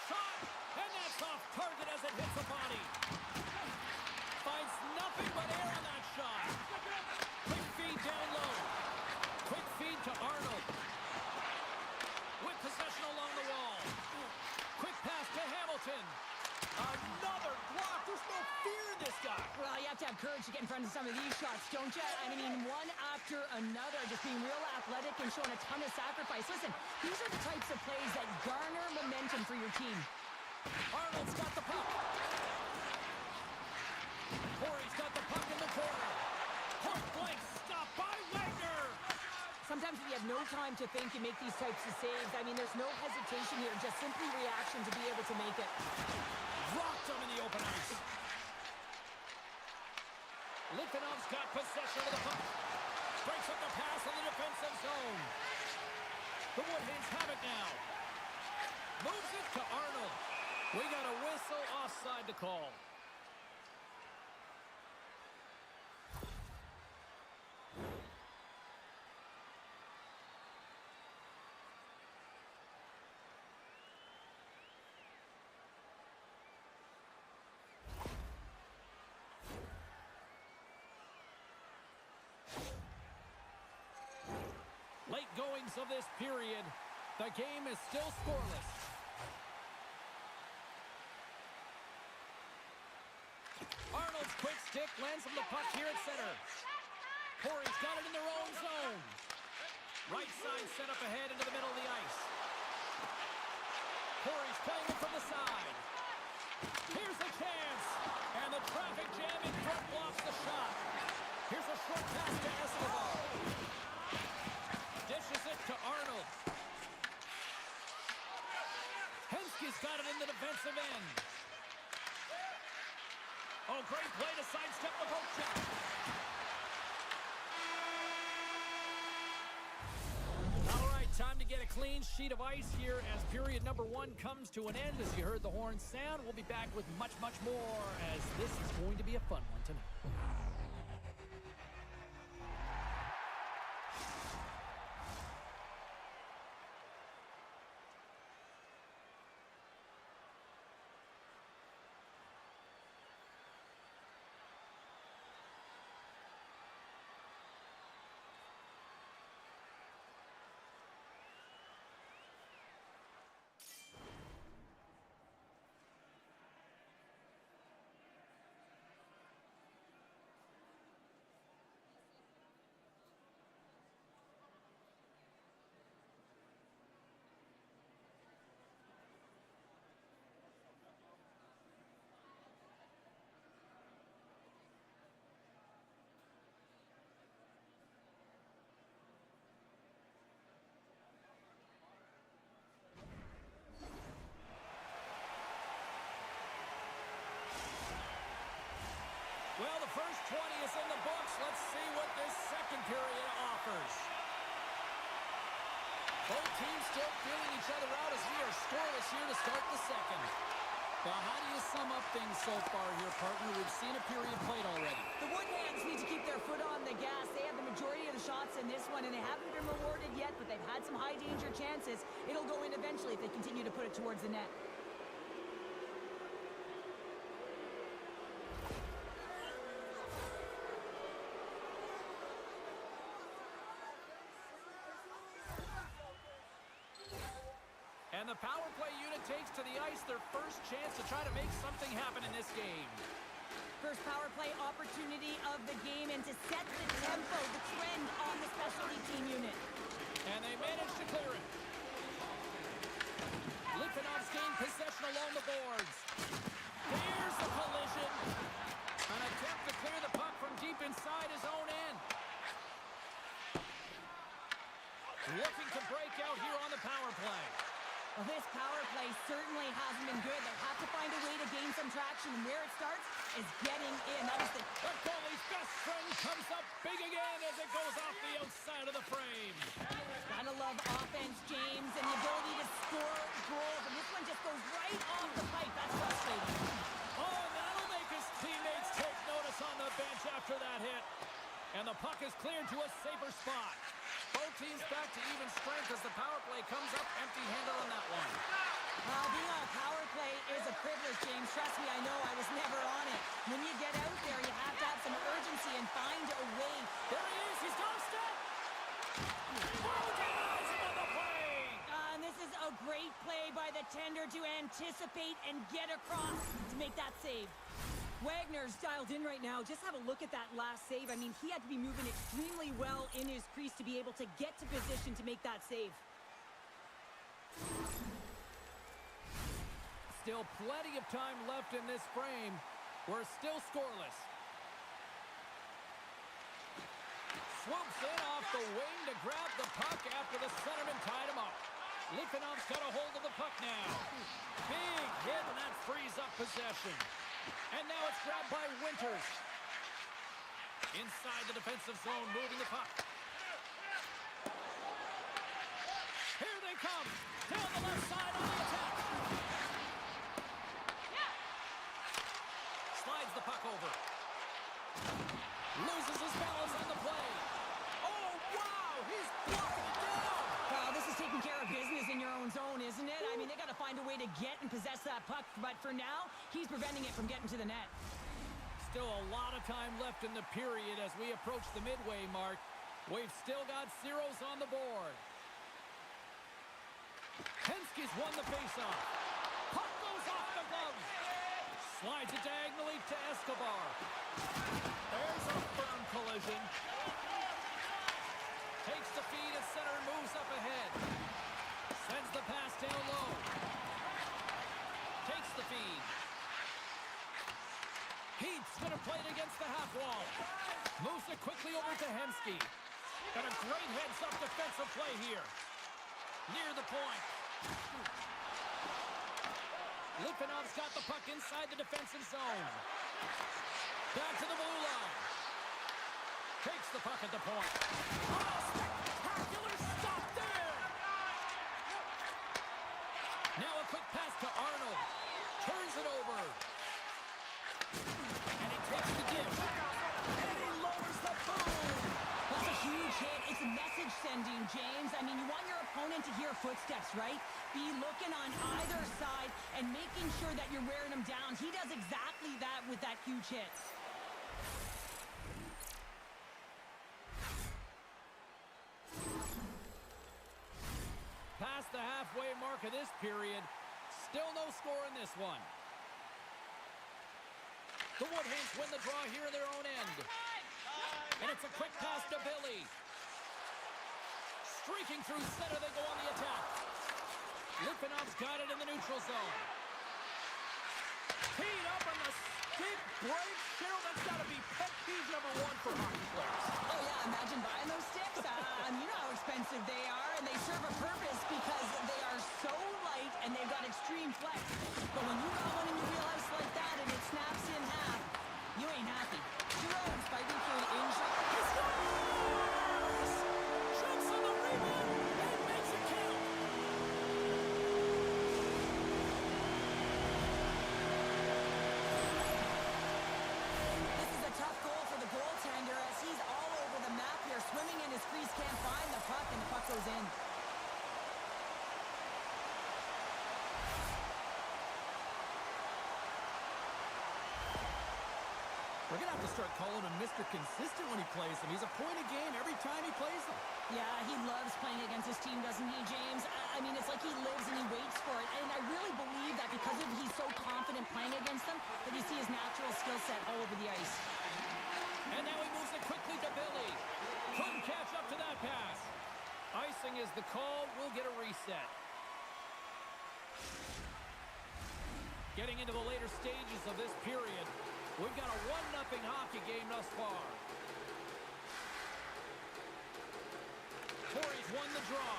Shot, and that's off target as it hits the body. Finds nothing but air on that shot. Quick feed down low. Quick feed to Arnold. With possession along the wall. Quick pass to Hamilton. Another block. There's no fear in this guy. Well, you have to have courage to get in front of some of these shots, don't you? I mean, one after another, just being real athletic and showing a ton of sacrifice. Listen, these are the types of plays that garner momentum for your team. Arnold's got the puck. Corey's got the puck in the corner. Point blank stop by Wagner. Sometimes if you have no time to think, you make these types of saves. I mean, there's no hesitation here, just simply reaction to be able to make it. Rocked him in the open ice. Litvinov's got possession of the puck. Breaks up the pass in the defensive zone. The Woodhands have it now. Moves it to Arnold. We got a whistle offside to call. Late goings of this period. The game is still scoreless. Arnold's quick stick lands from the puck here at center. Corey's got it in their own zone. Right side set up ahead into the middle of the ice. Corey's playing it from the side. Here's a chance. And the traffic jam in front blocks the shot. Here's a short pass to Escobar. Dishes it to Arnold. got it in the defensive end. Oh, great play to sidestep the poke shot. All right, time to get a clean sheet of ice here as period number 1 comes to an end. As you heard the horn sound, we'll be back with much, much more as this is going to be a fun one tonight. Well, the first 20 is in the books. Let's see what this second period offers. Both teams still feeling each other out as we are scoreless here to start the second. Well, how do you sum up things so far here, partner? We've seen a period played already. The Woodhands need to keep their foot on the gas. They have the majority of the shots in this one, and they haven't been rewarded yet, but they've had some high-danger chances. It'll go in eventually if they continue to put it towards the net. And the power play unit takes to the ice their first chance to try to make something happen in this game. First power play opportunity of the game and to set the tempo, the trend on the specialty team unit. And they manage to clear it. Litvinov's gained possession along the boards. Here's the collision. An attempt to clear the puck from deep inside his own end. Looking to break out here on the power play. Well, this power play certainly hasn't been good. They have to find a way to gain some traction, and where it starts is getting in. That is the goalie's best friend comes up big again as it goes off the outside of the frame. Gotta love offense, James, and the ability to score goals, and this one just goes right off the pipe. That's frustrating. Oh, and that'll make his teammates take notice on the bench after that hit. And the puck is cleared to a safer spot. Both teams back to even strength as the power play comes up empty-handed on that one. Being on a power play is a privilege, James. Trust me, I know. I was never on it. When you get out there, you have to have some urgency and find a way. There he is. He's got a step. Oh, denies him on the play. And this is a great play by the tender to anticipate and get across to make that save. Wagner's dialed in right now. Just have a look at that last save. I mean, he had to be moving extremely well in his crease to be able to get to position to make that save. Still plenty of time left in this frame. We're still scoreless. Swoops in off the wing to grab the puck after the centerman tied him up. Litvinov's got a hold of the puck now. Big hit, and that frees up possession. And now it's grabbed by Winters. Inside the defensive zone, moving the puck. Here they come. Down the left side on the attack. Slides the puck over. Loses his balance on the play. Oh, wow! He's blocking it down. Well, this is taking care of business in your own zone, isn't it? I mean, they got to find a way to get and possess that puck, but for now, he's preventing it from getting to the net. Still a lot of time left in the period as we approach the midway mark. We've still got zeros on the board. Henske's won the faceoff. Puck goes off the glove. Slides it diagonally to Escobar. There's a firm collision. Takes the feed at center and moves up ahead. Sends the pass down low. Takes the feed. Heath's going to play it against the half wall. Moves it quickly over to Hensky. Got a great heads-up defensive play here. Near the point. Litvinov's got the puck inside the defensive zone. Back to the blue line. Takes the puck at the point. Oh, spectacular stop there! Now a quick pass to Arnold. Turns it over. And he takes the dish. And he lowers the boom. That's a huge hit. It's message sending, James. I mean, you want your opponent to hear footsteps, right? Be looking on either side and making sure that you're wearing them down. He does exactly that with that huge hit. Past the halfway mark of this period. Still no score in this one. The Woodhens win the draw here in their own end. And it's a quick pass to Billy. Streaking through center, they go on the attack. Litvinov's got it in the neutral zone. Teed up on the stick break. Cheryl, that's got to be pet peeve number one for hockey players. Oh, yeah, imagine buying those sticks. You know how expensive they are, and they serve a purpose because they are so light and they've got extreme flex. But when you got one in your wheelhouse like that and it snaps in half, you ain't happy. Jerome's fighting for an injury. He scores! Jumps on the rebound and makes it count. This is a tough goal for the goaltender as he's all over the map here. Swimming in his crease, can't find the puck, and the puck goes in. We're going to have to start calling him Mr. Consistent when he plays him. He's a point a game every time he plays them. Yeah, he loves playing against his team, doesn't he, James? I mean, it's like he lives and he waits for it. And I really believe that because he's so confident playing against them, that you see his natural skill set all over the ice. And now he moves it quickly to Billy. Couldn't catch up to that pass. Icing is the call. We'll get a reset. Getting into the later stages of this period, we've got a 1-0 hockey game thus far. Corey's won the draw.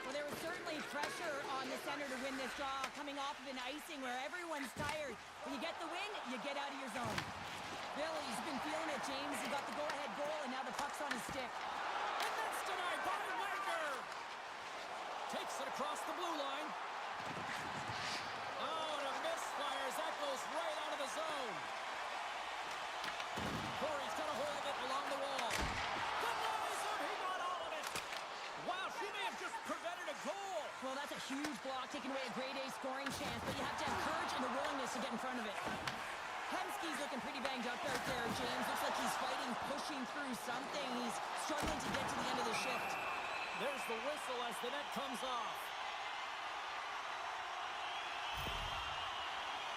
Well, there was certainly pressure on the center to win this draw, coming off of an icing where everyone's tired. When you get the win, you get out of your zone. Billy's been feeling it, James. He got the go-ahead goal, and now the puck's on his stick. And that's denied by Wagner. Takes it across the blue line. Oh, and a misfire as that goes right out of the zone. Corey's got a hold of it along the wall. Denies him. He got all of it. Wow, she may have just prevented a goal. Well, that's a huge block, taking away a grade A scoring chance, but you have to have courage and the willingness to get in front of it. Hemsky's looking pretty banged up out there, James. Looks like he's fighting, pushing through something. He's struggling to get to the end of the shift. There's the whistle as the net comes off.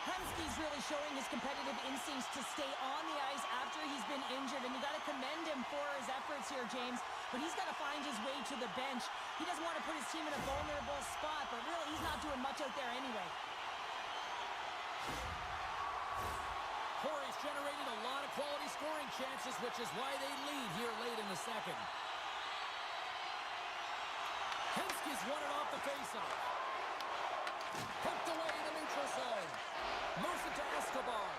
Hemsky's really showing his competitive instincts to stay on the ice after he's been injured, and you got to commend him for his efforts here, James. But he's got to find his way to the bench. He doesn't want to put his team in a vulnerable spot, but really he's not doing much out there anyway. Corey's generating a lot of quality scoring chances, which is why they lead here late in the second. Hemsky's won it off the faceoff. Poked away in the neutral zone. Moves it to Escobar.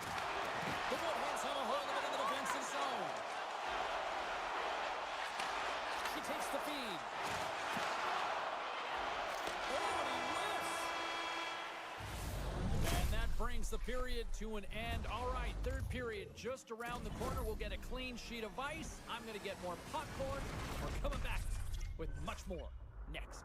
The Woodhens have a hold of it in the defensive zone. She takes the feed. Oh, and he whiffs. And that brings the period to an end. All right, third period just around the corner. We'll get a clean sheet of ice. I'm going to get more popcorn. We're coming back with much more next.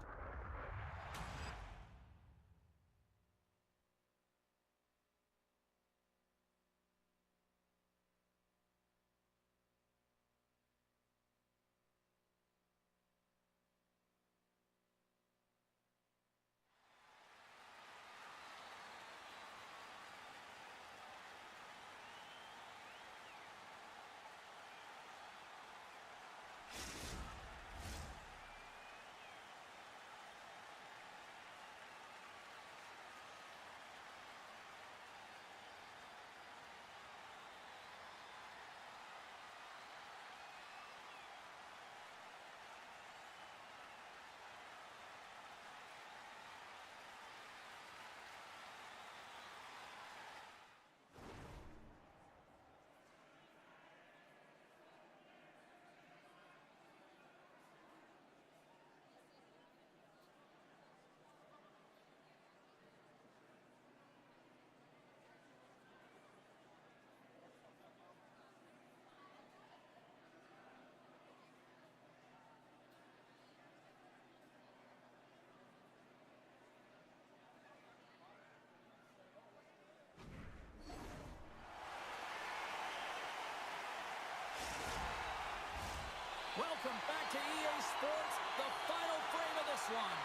welcome back to EA Sports, the final frame of this one.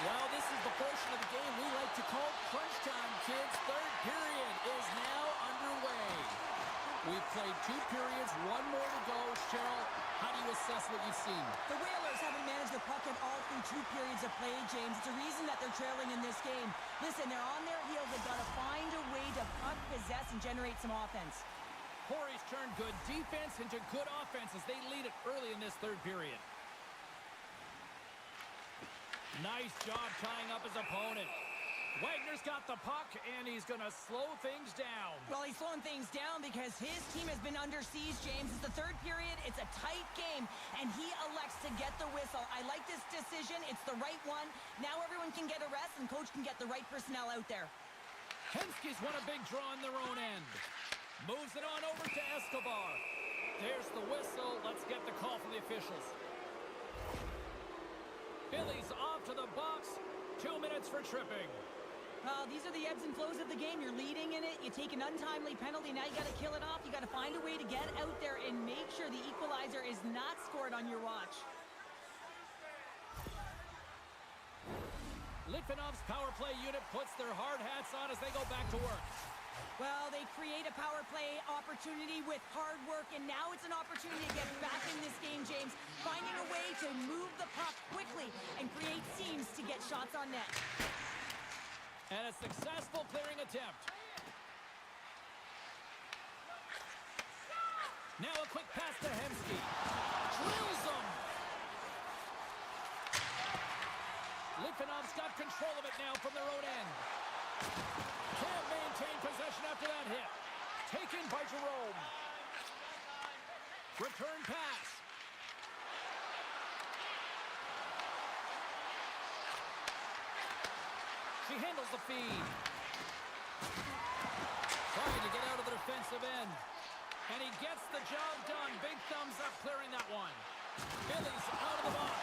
Well, this is the portion of the game we like to call crunch time, kids. Third period is now underway. We've played 2 periods, 1 more to go. Cheryl, how do you assess what you've seen? The Whalers haven't managed the puck at all through 2 periods of play, James. It's a reason that they're trailing in this game. Listen, they're on their heels. They've got to find a way to puck, possess, and generate some offense. Corey's turned good defense into good offense as they lead it early in this third period. Nice job tying up his opponent. Wagner's got the puck, and he's going to slow things down. Well, he's slowing things down because his team has been under siege, James. It's the third period. It's a tight game, and he elects to get the whistle. I like this decision. It's the right one. Now everyone can get a rest, and coach can get the right personnel out there. Hemsky's won a big draw on their own end. Moves it on over to Escobar. There's the whistle. Let's get the call from the officials. Billy's off to the box. 2 minutes for tripping. These are the ebbs and flows of the game. You're leading in it. You take an untimely penalty. Now you got to kill it off. You got to find a way to get out there and make sure the equalizer is not scored on your watch. Litvinov's power play unit puts their hard hats on as they go back to work. Well, they create a power play opportunity with hard work, and now it's an opportunity to get back in this game, James. Finding a way to move the puck quickly and create seams to get shots on net. And a successful clearing attempt. Now a quick pass to Hemsky. Drills him. Litvinov's got control of it now from their own end. Can't maintain possession after that hit. Taken by Jerome. Return pass. She handles the feed. Trying to get out of the defensive end. And he gets the job done. Big thumbs up clearing that one. Billy's out of the box.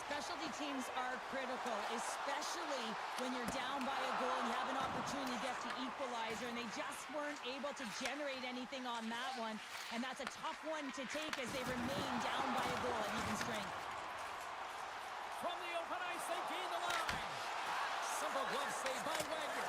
Specialty teams are critical, especially when you're down by a goal and you have an opportunity to get to equalizer, and they just weren't able to generate anything on that one. And that's a tough one to take as they remain down by a goal at even strength. From the open ice, they gain the line. Simple glove save by Wagner.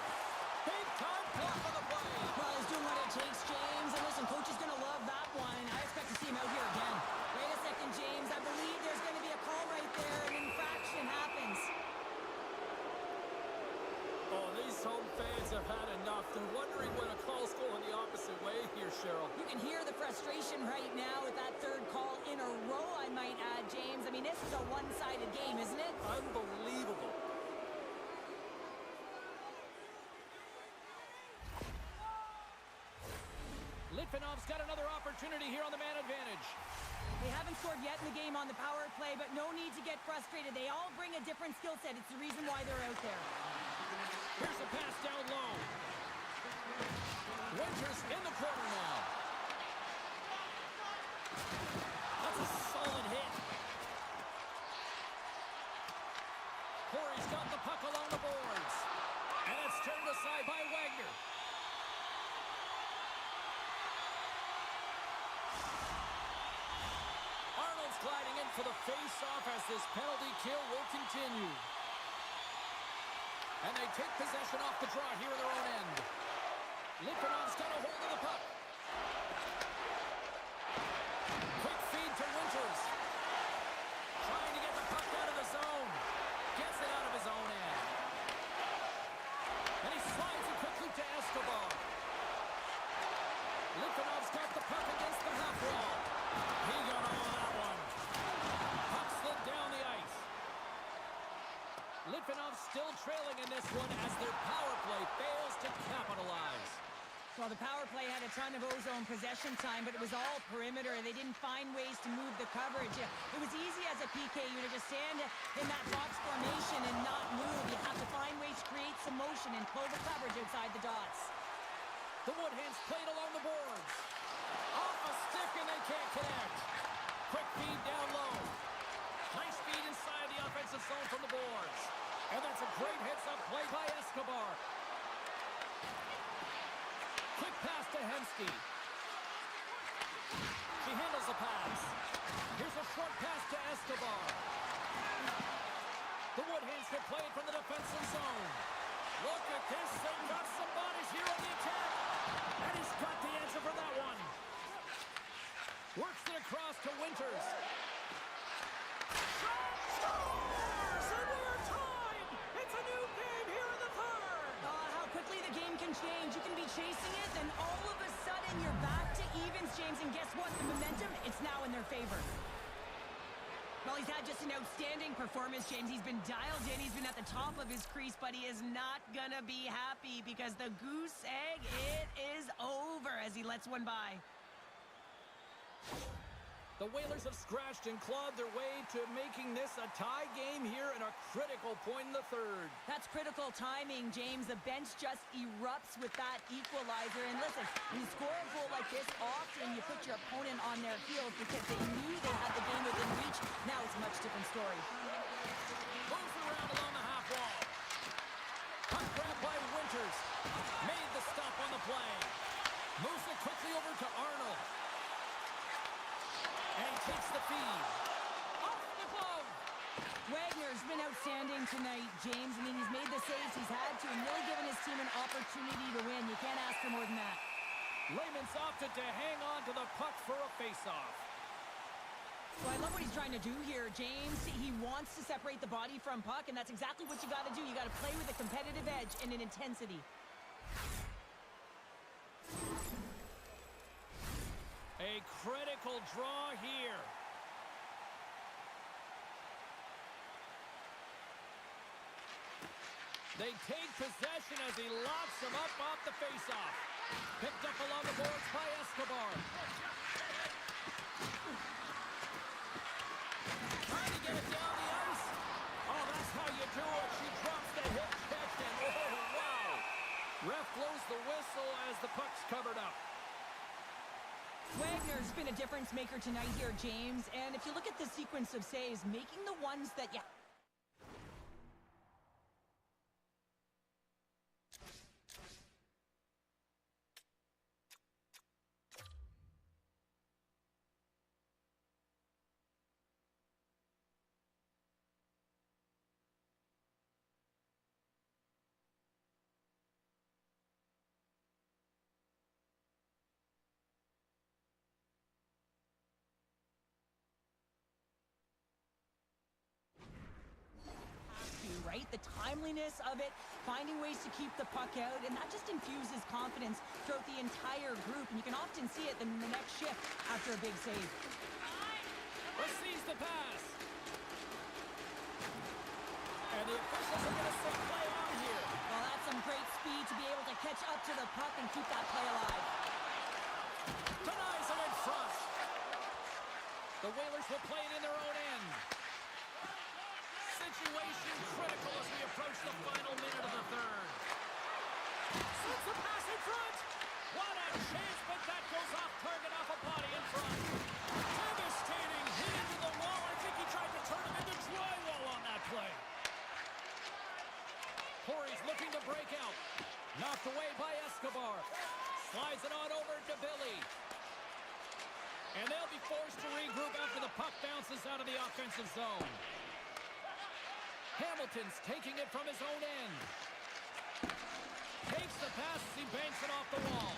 Big time block on the play. Well, he's doing what it takes, James. And listen, coach is going to love that one. I expect to see him out here again. Wait a second, James. I believe there's going to be a call right there. An infraction happens. Oh, these home fans have had enough. They're wondering when a call's going the opposite way here, Cheryl. You can hear the frustration right now with that third call in a row, I might add, James. I mean, this is a one-sided game, isn't it? Unbelievable. Litvinov's got another opportunity here on the man advantage. They haven't scored yet in the game on the power play, but no need to get frustrated. They all bring a different skill set. It's the reason why they're out there. Here's a pass down low. Winters in the corner now. That's a solid hit. Corey's got the puck along the boards. And it's turned aside by Wagner. Arnold's gliding in for the face-off as this penalty kill will continue. And they take possession off the draw here in their own end. Litvinov's got a hold of the puck. Quick feed to Winters. Trying to get the puck out of the zone. Gets it out of his own end. And he slides it quickly to Escobar. Litvinov's got the puck against the half wall. He got all of that one. Puck slid down the ice. Litvinov's still trailing in this one as their power play fails to capitalize. Well, the power play had a ton of ozone possession time, but it was all perimeter. They didn't find ways to move the coverage. It was easy as a PK unit to stand in that box formation and not move. You have to find ways to create some motion and pull the coverage outside the dots. The Woodhands played along the boards. Off a stick and they can't connect. Quick feed down low. Nice feed inside the offensive zone from the boards. And that's a great heads-up play by Escobar. Quick pass to Hemsky. She handles the the pass. Here's a short pass to Escobar. The Woodhands can play it from the defensive zone. Look at this. They've got some bodies here on the attack. And he's got the answer for that one. Works it across to Winters. Scores! And we're tied! It's a new game here in the third. How quickly the game can change. You can be chasing it, then all of a sudden you're back to evens, James. And guess what? The momentum, it's now in their favor. Well, he's had just an outstanding performance, James. He's been dialed in. He's been at the top of his crease, but he is not going to be happy because the goose egg, it is over as he lets one by. The Whalers have scratched and clawed their way to making this a tie game here at a critical point in the third. That's critical timing, James. The bench just erupts with that equalizer. And listen, when you score a goal like this, often you put your opponent on their heels because they knew they had the game within reach. Now it's a much different story. Moves around along the half wall. Puck grabbed by Winters. Made the stop on the play. Moves it quickly over to Arnold. And he takes the feed. Off the glove. Wagner's been outstanding tonight, James. I mean, he's made the saves he's had to and really given his team an opportunity to win. You can't ask for more than that. Layman's opted to hang on to the puck for a face-off. Well, I love what he's trying to do here, James. He wants to separate the body from puck, and that's exactly what you got to do. You got to play with a competitive edge and an intensity. A critical draw here. They take possession as he locks them up off the faceoff. Picked up along the boards by Escobar. Trying to get it down the ice. Oh, that's how you do it. She drops the hip check and oh, wow. Ref blows the whistle as the puck's covered up. Wagner's been a difference maker tonight here, James. And if you look at the sequence of saves, making the ones that you... right? The timeliness of it, finding ways to keep the puck out, and that just infuses confidence throughout the entire group, and you can often see it in the next shift after a big save. Receives the pass. And the officials are going to say play on here. Well, that's some great speed to be able to catch up to the puck and keep that play alive. Denies him in front. The Whalers will play it in their own end. Situation critical as we approach the final minute of the third. Sends the pass in front. What a chance, but that goes off target off a body in front. Devastating hit into the wall. I think he tried to turn him into drywall on that play. Corey's looking to break out. Knocked away by Escobar. Slides it on over to Billy. And they'll be forced to regroup after the puck bounces out of the offensive zone. Hamilton's taking it from his own end. Takes the pass as he banks it off the wall.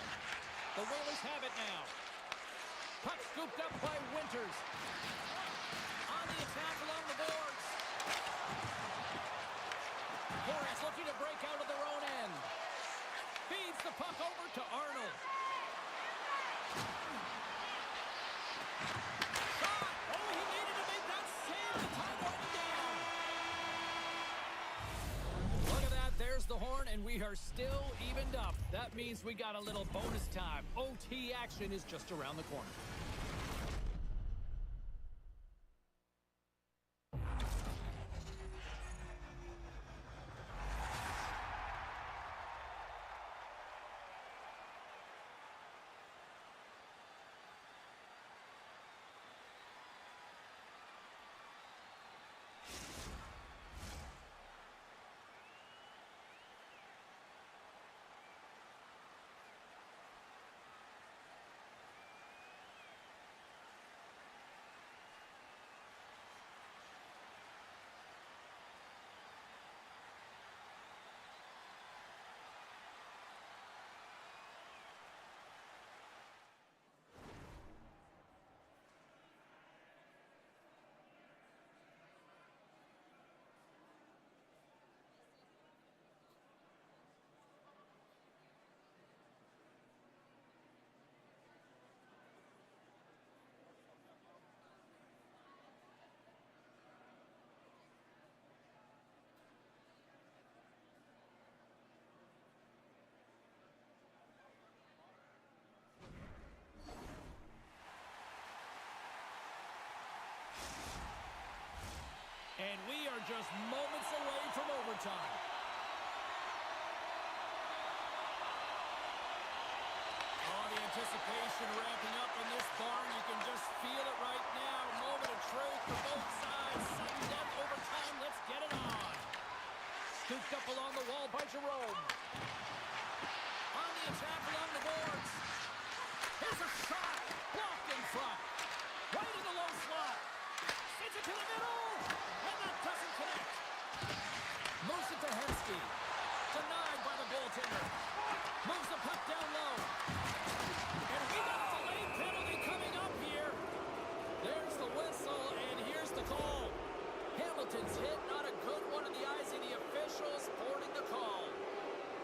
The Whalers have it now. Puck scooped up by Winters. On the attack along the boards. Corey's looking to break out of their own end. Feeds the puck over to Arnold. Shot! Oh, he needed to make that save. The time winding down. Look at that. There's the horn, and we are still evened up. That means we got a little bonus time. OT action is just around the corner. just moments away from overtime. Oh, the anticipation ramping up in this barn. You can just feel it right now. Moment of truth for both sides. Sudden death overtime. Let's get it on. Scooped up along the wall by Jerome. On the attack along the boards. Here's a shot. Blocked in front. Right in the low slot. Sends it to the middle. And that doesn't connect. Moves it to Hensky. Denied by the goaltender. Moves the puck down low. And we got a delayed penalty coming up here. There's the whistle, and here's the call. Hamilton's hit, not a good one in the eyes of the officials, boarding the call.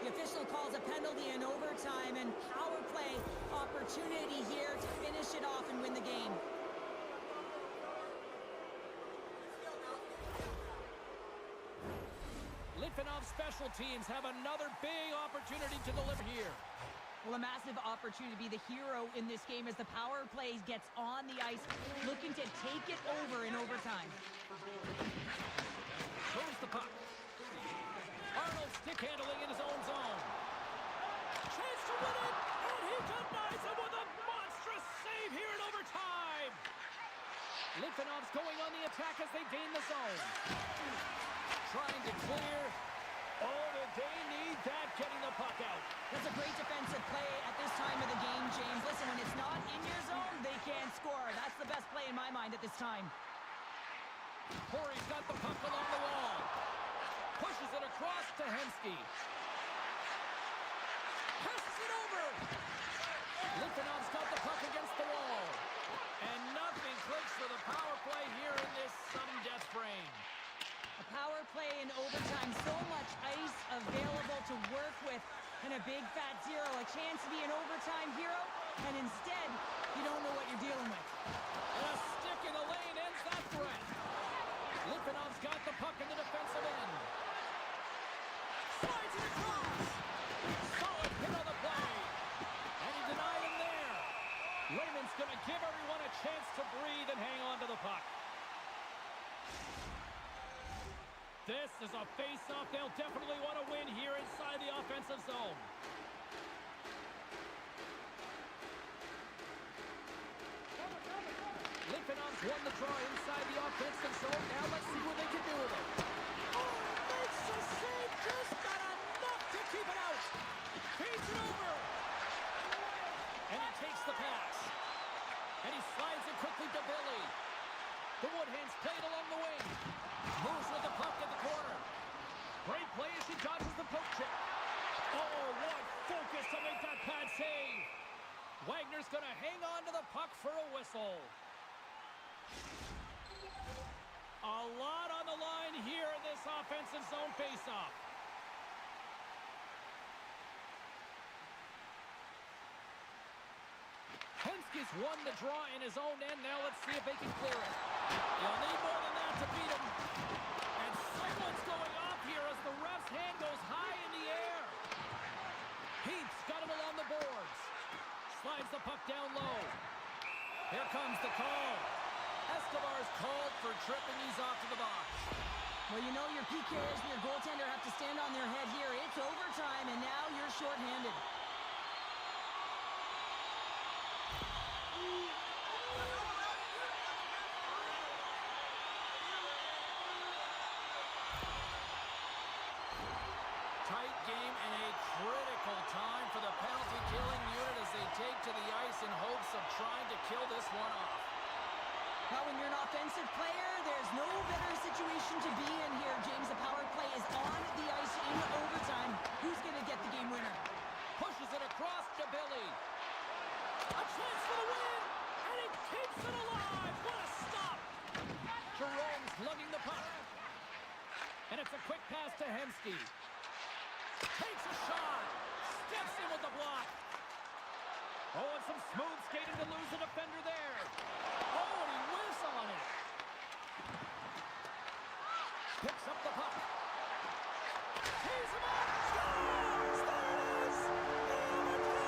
The official calls a penalty in overtime and power play opportunity here to finish it off and win the game. Litvinov's special teams have another big opportunity to deliver here. Well, a massive opportunity to be the hero in this game as the power play gets on the ice, looking to take it over in overtime. Throws the puck. Arnold stick handling in his own zone. Chance to win it, and he denies it with a monstrous save here in overtime. Litvinov's going on the attack as they gain the zone. Trying to clear. Oh, did they need that, getting the puck out. That's a great defensive play at this time of the game, James. Listen, when it's not in your zone, they can't score. That's the best play in my mind at this time. Corey's got the puck along the wall. Pushes it across to Hensky. Passes it over. Litvinov's got the puck against the wall. And nothing clicks for the power play here in this sudden death frame. A power play in overtime, so much ice available to work with, and a big fat zero. A chance to be an overtime hero, and instead, you don't know what you're dealing with. And a stick in the lane ends that threat. Litvinov's got the puck in the defensive end. Slides it across. Solid hit on the play. And he denied him there. Raymond's going to give everyone a chance to breathe and hang on to the puck. This is a face-off they'll definitely want to win here inside the offensive zone. Litvinov's won the draw inside the offensive zone. Now let's see what they can do with it. Oh, makes the save. Just got enough to keep it out. Feeds it over. And he takes the pass. And he slides it quickly to Billy. The Woodhands played along the wing. Moves with the puck in the corner. Great play as she dodges the poke check. Oh, what focus to make that pad save. Wagner's going to hang on to the puck for a whistle. A lot on the line here in this offensive zone faceoff. Hensky's won the draw in his own end. Now let's see if they can clear it. You'll need more than that to beat him. And someone's going off here as the ref's hand goes high in the air. Heath's got him along the boards. Slides the puck down low. Here comes the call. Escobar's called for tripping. He's off to the box. Well, you know your PKers and your goaltender have to stand on their head here. It's overtime, and now you're shorthanded. Tight game and a critical time for the penalty-killing unit as they take to the ice in hopes of trying to kill this one off. Now, when you're an offensive player, there's no better situation to be in here, James. The power play is on the ice in overtime. Who's going to get the game winner? Pushes it across to Billy. A chance for the win, and he keeps it alive. What a stop. Jerome's lugging the puck. And it's a quick pass to Hensky. Takes a shot. Steps in with the block. Oh, and some smooth skating to lose the defender there. Oh, and he whiffs on it. Picks up the puck. Tees him up. Scores! There it is! The overtime winner!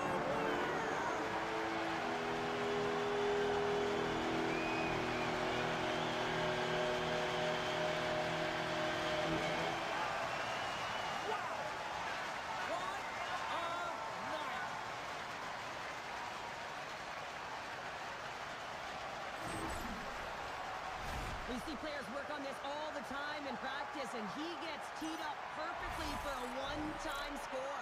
We see players work on this all the time in practice, and he gets teed up perfectly for a one-time score.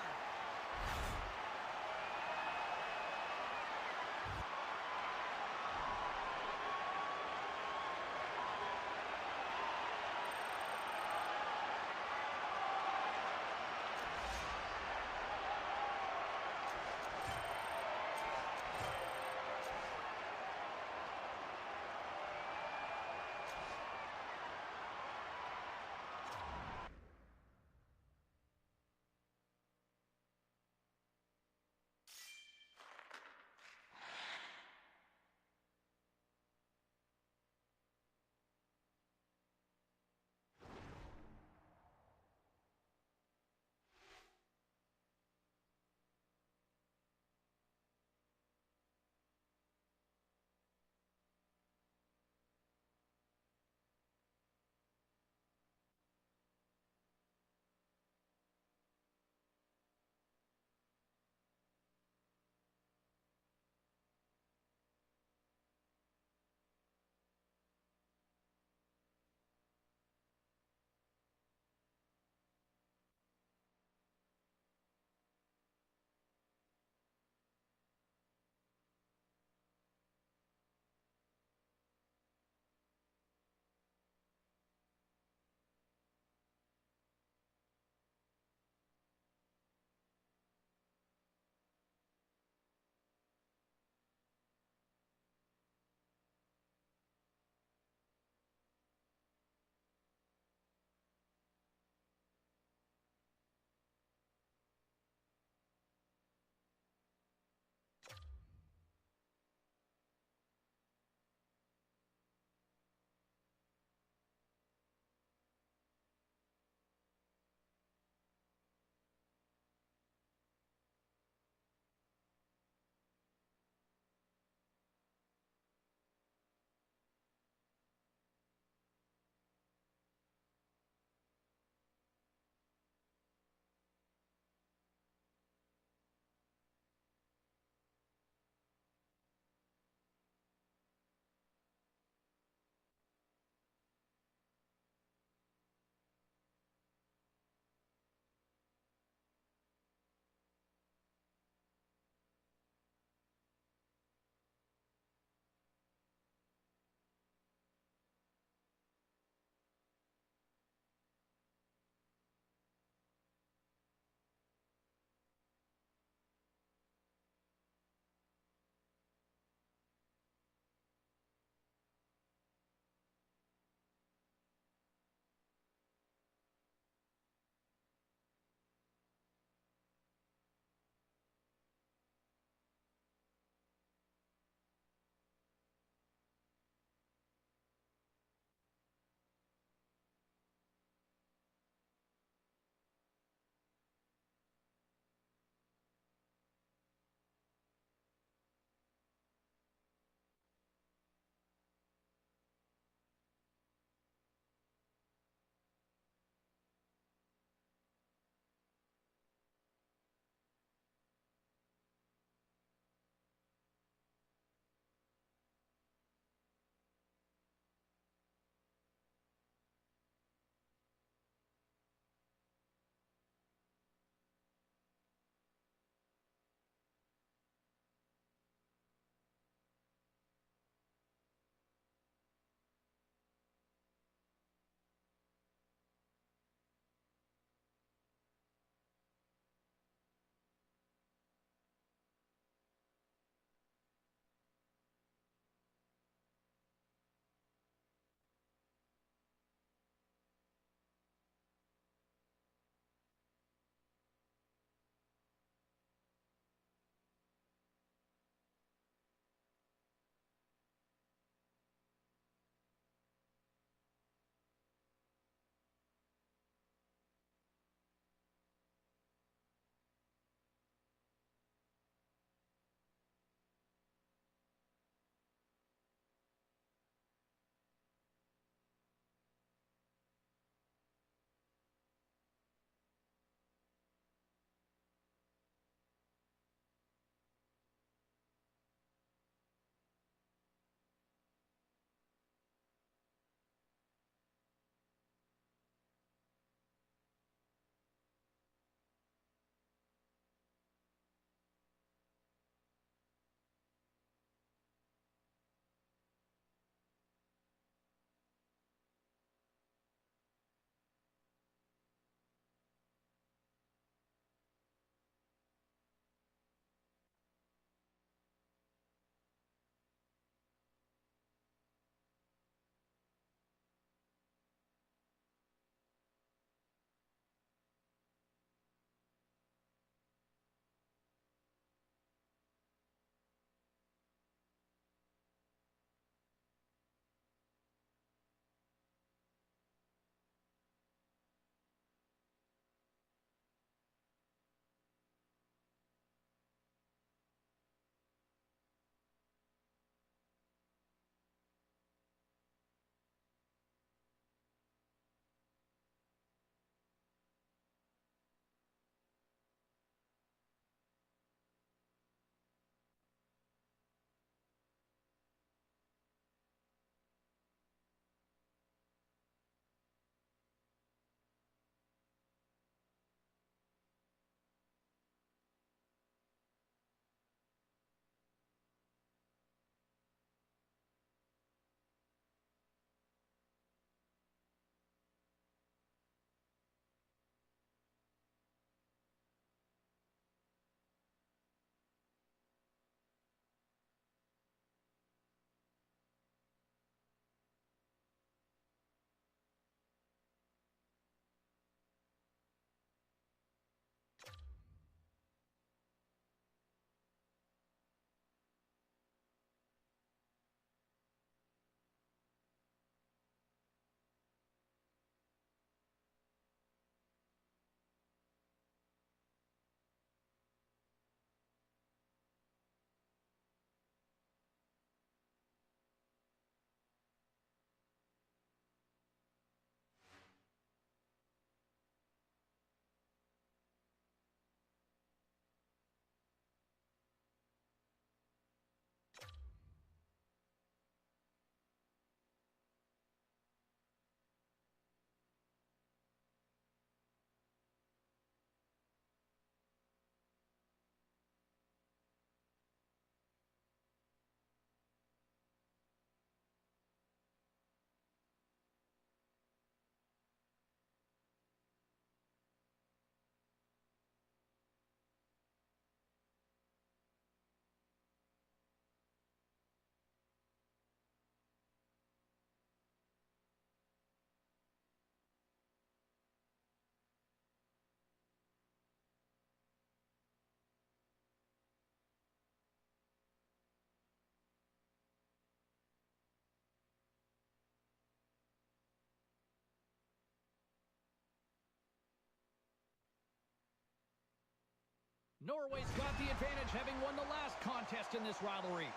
Norway's got the advantage, having won the last contest in this rivalry.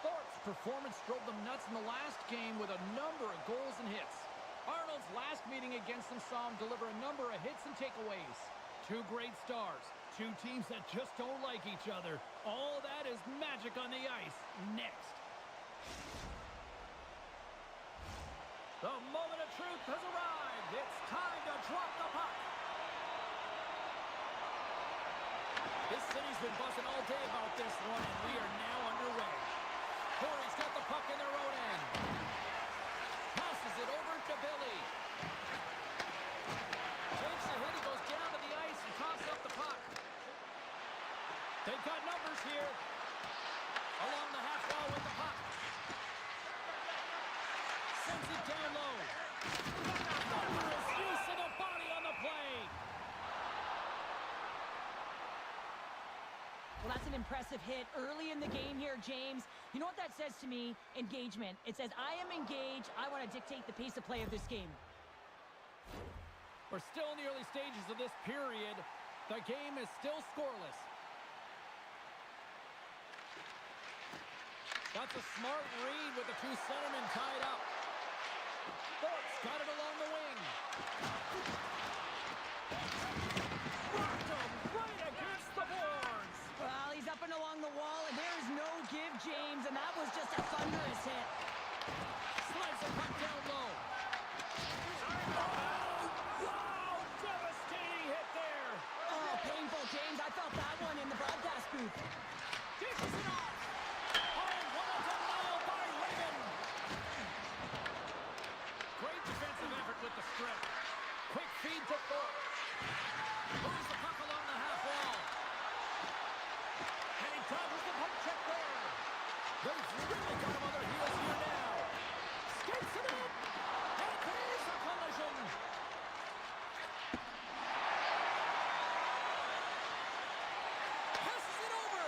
Thorpe's performance drove them nuts in the last game with a number of goals and hits. Arnold's last meeting against them saw him deliver a number of hits and takeaways. Two great stars, two teams that just don't like each other. All that is magic on the ice. Next. The moment of truth has arrived. It's time to drop the puck. This city's been buzzing all day about this one, and we are now underway. Corey's got the puck in their own end. Passes it over to Billy. Takes a hit, he goes down to the ice and tosses up the puck. They've got numbers here. Along the half wall with the puck. Sends it down low. Thunderous use of the body on the play. Well, that's an impressive hit early in the game here, James. You know what that says to me? Engagement. It says, I am engaged. I want to dictate the pace of play of this game. We're still in the early stages of this period. The game is still scoreless. That's a smart read with the two centermen tied up. Thorpe's got it along the wing. Rocked him right against the boards. Well, he's up and along the wall, and there's no give, James, and that was just a thunderous hit. Slides the puck down low. Oh, wow! Devastating hit there. Oh, painful, James. I felt that one in the broadcast booth. Dishes it off. Oh, what a denial by Raven. Great defensive effort with the strip. Quick feed to Thorpe. Moves the puck along the half wall. And he dodges the puck check there. They've really got him on their heels here now. Skates it up. And there's a collision. Passes it over.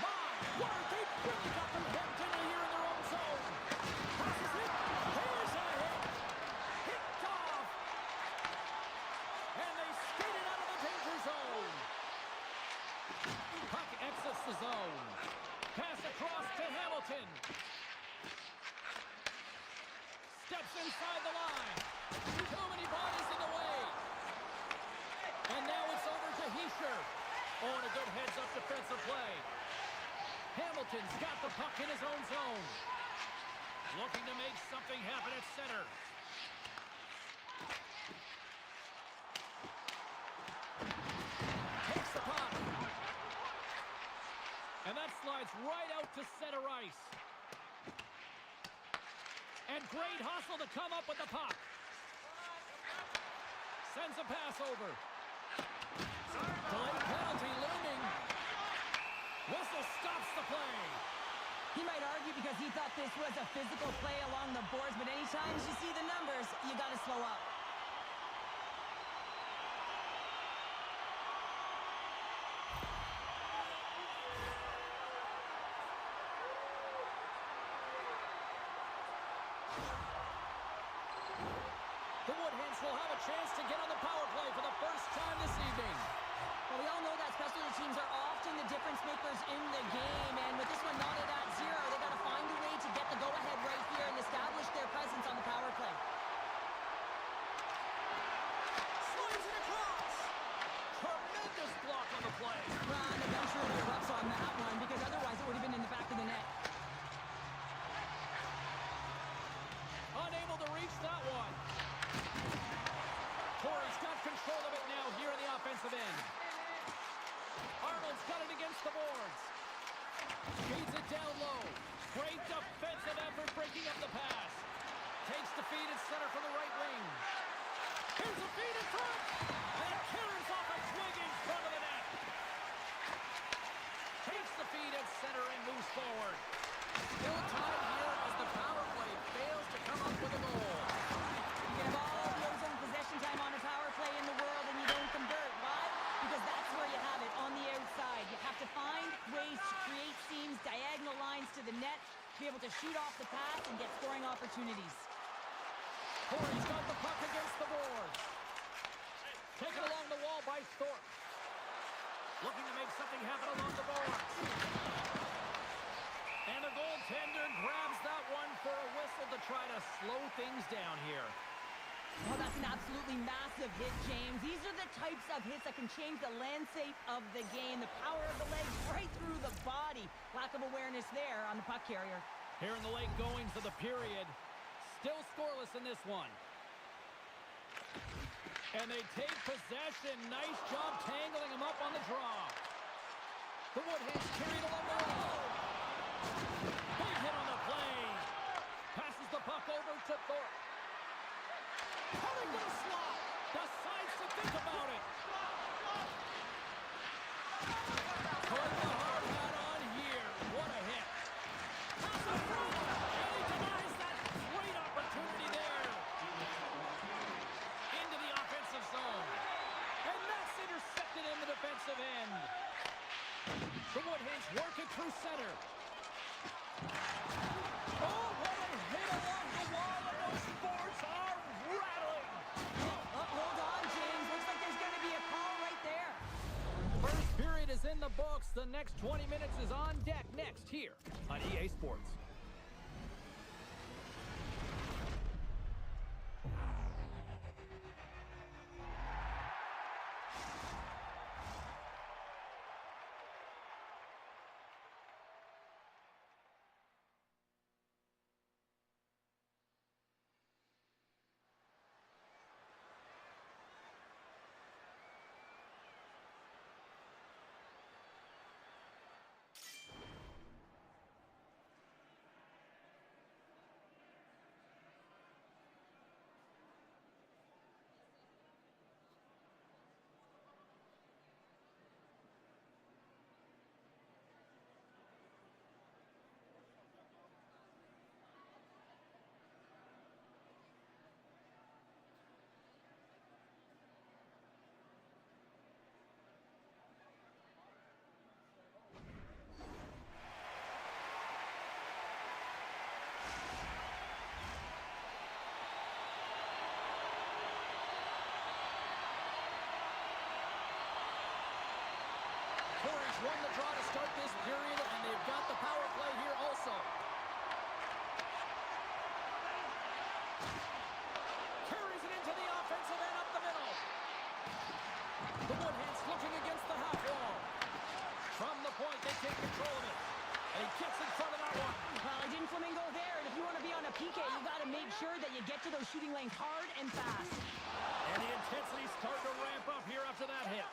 My word, they really got them hemmed in here in their own zone. Passes it. Here's a hit. Picked off. And they skated out of the danger zone. Puck exits the zone. Pass across to Hamilton. Steps inside the line. Too many bodies in the way. And now it's over to Heischer. Oh, and a good heads-up defensive play. Hamilton's got the puck in his own zone. Looking to make something happen at center. Takes the puck. And that slides right out to center ice. And great hustle to come up with the puck. Sends a pass over. Delayed penalty looming. Whistle stops the play. He might argue because he thought this was a physical play along the boards, but anytime you see the numbers, you got to slow up. The Woodhens will have a chance to get on the power play for the first time this evening. Well, we all know that specialty teams are often the difference makers in the game, and with this one knotted at 0, they got to find a way to get the go-ahead right here and establish their presence on the power play. Slides it across. Tremendous block on the play. Well, and the bench really erupts on that one, because otherwise it would have been in the back of the net. Unable to reach that one. Corey's got control of it now here in the offensive end. Arnold's got it against the boards. Feeds it down low. Great defensive effort breaking up the pass. Takes the feed at center from the right wing. Here's a feed in front. And it carries off a swing in front of the net. Takes the feed at center and moves forward. Still tied here as the power play fails to come up with a goal. You can have all the ozone possession time on a power play in the world and you don't convert. Why? Because that's where you have it, on the outside. You have to find ways to create seams, diagonal lines to the net, to be able to shoot off the pass and get scoring opportunities. Corey's got the puck against the boards. Taken along the wall by Thorpe. Looking to make something happen along the boards. And the goaltender grabs that one for a whistle to try to slow things down here. Oh, that's an absolutely massive hit, James. These are the types of hits that can change the landscape of the game. The power of the legs right through the body. Lack of awareness there on the puck carrier. Here in the late goings of the period. Still scoreless in this one. And they take possession. Nice job tangling him up on the draw. The Woodheads carried along the wall. Big hit on the play. Passes the puck over to Thorpe. Coming to the slot. Decides to think about it. Put the hard hat on here. What a hit. And he denies that great opportunity there. Into the offensive zone. And that's intercepted in the defensive end. The Woodheads work it through center. Oh, what a hit along the wall, and those boards are rattling. Hold on, James. Looks like there's going to be a call right there. First period is in the books. The next 20 minutes is on deck next here on EA Sports. Won the draw to start this period, and they've got the power play here also. Carries it into the offensive end up the middle. The Woodheads looking against the half wall. From the point, they take control of it. And he gets in front of that one. Well, he didn't flamingo there, and if you want to be on a PK, you got to make sure that you get to those shooting lanes hard and fast. And the intensity's starting to ramp up here after that hit.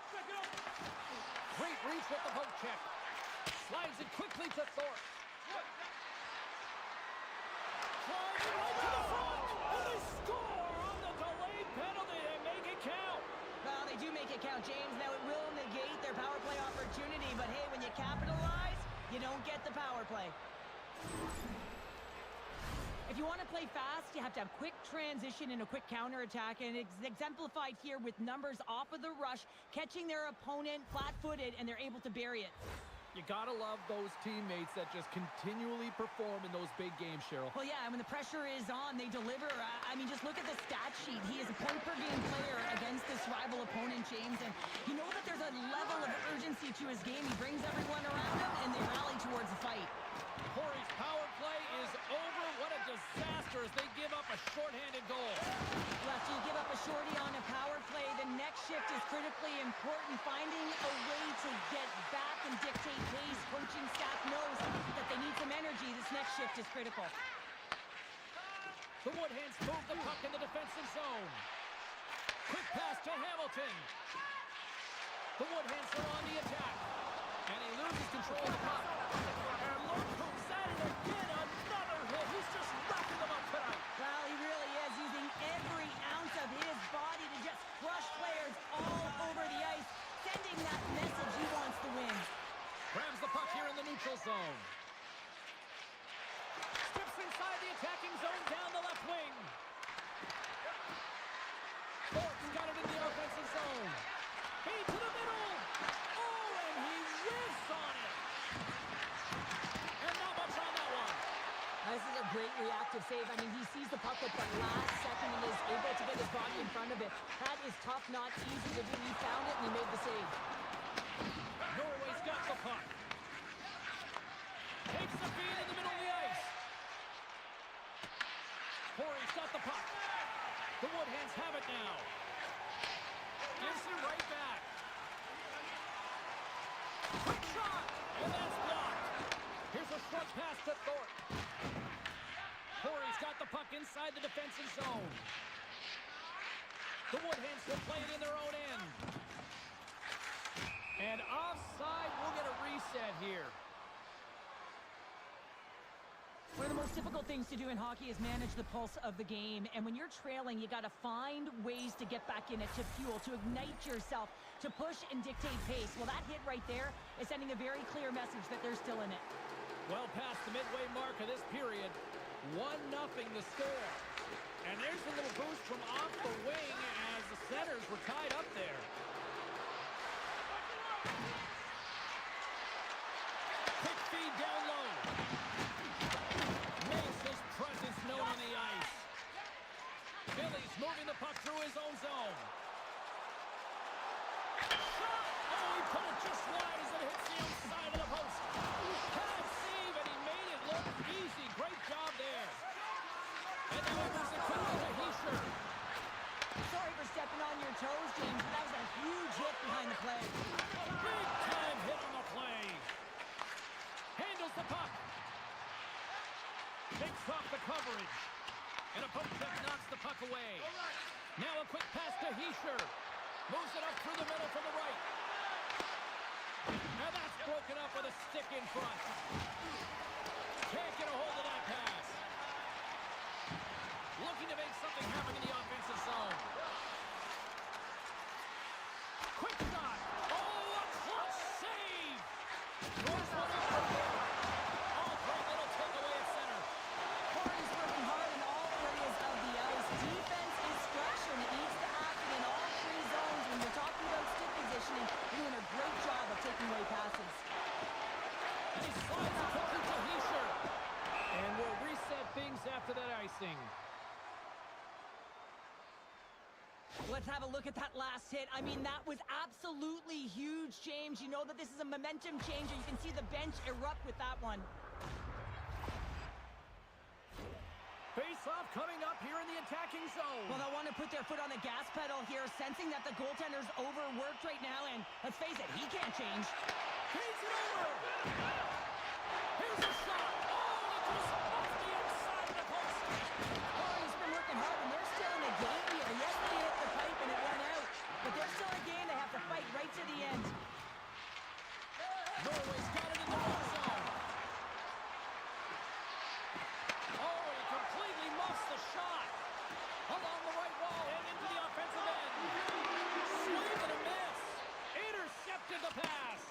Great reach with the poke check. Slides it quickly to Thorpe. Driving right to the front. And they score on the delayed penalty. They make it count. Well, they do make it count, James. Now, it will negate their power play opportunity, but hey, when you capitalize, you don't get the power play. If you want to play fast, you have to have quick transition and a quick counterattack, and it's exemplified here with numbers off of the rush, catching their opponent flat-footed, and they're able to bury it. You gotta love those teammates that just continually perform in those big games, Cheryl. Well, yeah, when the pressure is on, they deliver. I mean, just look at the stat sheet. He is a point-per-game player against this rival opponent, James, and you know that there's a level of urgency to his game. He brings everyone around him, and they rally towards the fight. Corey's power play is over. What a disaster as they give up a shorthanded goal. Well, after you give up a shorty on a power play, the next shift is critically important. Finding a way to get back and dictate pace. Coaching staff knows that they need some energy. This next shift is critical. The Woodheads move the puck in the defensive zone. Quick pass to Hamilton. The Woodheads are on the attack. And he loses control of the puck. And look who's at it again. Another hit. He's just racking them up tonight. Well, he really is using every ounce of his body to just crush players all over the ice, sending that message he wants to win. Grabs the puck here in the neutral zone. Steps inside the attacking zone down the left wing. Thorpe's got it in the offensive zone. Feed to the middle. Oh, and he whiffs on it. And not much on that one. This is a great reactive save. I mean, he sees the puck at the last second and is able to get his body in front of it. That is tough, not easy to do. He found it and he made the save. now. Gives it right back. Quick shot, and that's blocked. Here's a short pass to Thorpe. Corey's got the puck inside the defensive zone. The Woodhens will play it in their own end. And offside, we'll get a reset here. One of the most difficult things to do in hockey is manage the pulse of the game. And when you're trailing, you got to find ways to get back in it, to fuel, to ignite yourself, to push and dictate pace. Well, that hit right there is sending a very clear message that they're still in it. Well past the midway mark of this period, 1-0 the score. And there's a little boost from off the wing as the Senators were tied up there. Quick feed down low. Makes his presence known on the ice. Billy's moving the puck through his own zone. Shot! Oh, he put it just wide as it hits the outside of the post. Can't save, and he made it look easy. Great job there. And now he moves it quickly to Heischer. Sorry for stepping on your toes, James, but that was a huge hit behind the play. Big time hit on the play. Handles the puck. Takes off the coverage. And a poke check knocks the puck away. Now a quick pass to Heischer. Moves it up through the middle from the right. Now that's broken up with a stick in front. Can't get a hold of that pass. Looking to make something happen in the offensive zone. Quick shot. Oh, a clutch save. Throws one up for Corey. Oh, great little takeaway at center. Corey's working hard in all areas of the ice. Defense instruction needs to happen in all three zones. When you're talking about stick positioning, you're doing a great job of taking away passes. And he slides it quickly to Heischer. And we'll reset things after that icing. Let's have a look at that last hit. I mean, that was absolutely huge, James. You know that this is a momentum changer. You can see the bench erupt with that one. Face-off coming up here in the attacking zone. Well, they'll want to put their foot on the gas pedal here, sensing that the goaltender's overworked right now, and let's face it, he can't change. Feeds it over. Here's a shot. Oh, it goes off the outside of the post. Oh, he's been working hard, and they're still in the game here. Yes, they hit the pipe and it went out, but they're still in a game. They have to fight right to the end. Norway's got it in the red zone. Oh, he completely muffs the shot. Along the right wall and into the offensive end. Swing and a miss. Intercepted the pass.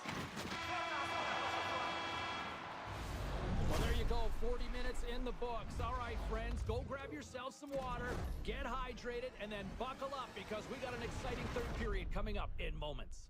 Well, there you go. 40 minutes in the books. All right, friends, go grab yourself some water, get hydrated, and then buckle up because we got an exciting third period coming up in moments.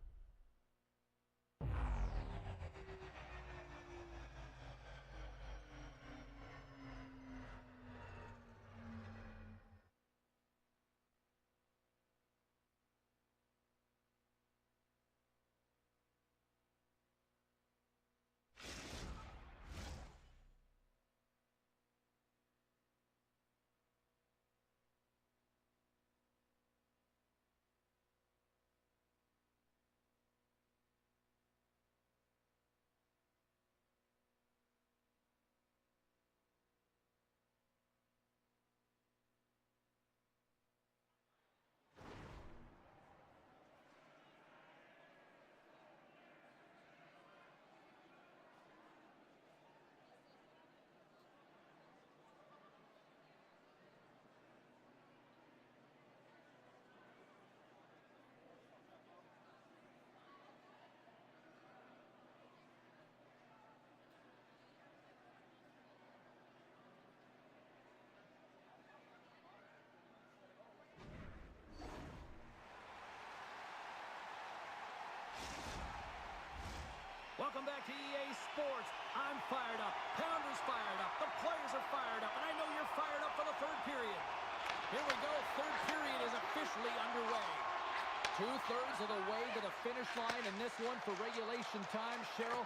Welcome back to EA Sports. I'm fired up. Pounder's fired up. The players are fired up. And I know you're fired up for the third period. Here we go. Third period is officially underway. 2/3 of the way to the finish line in this one for regulation time. Cheryl,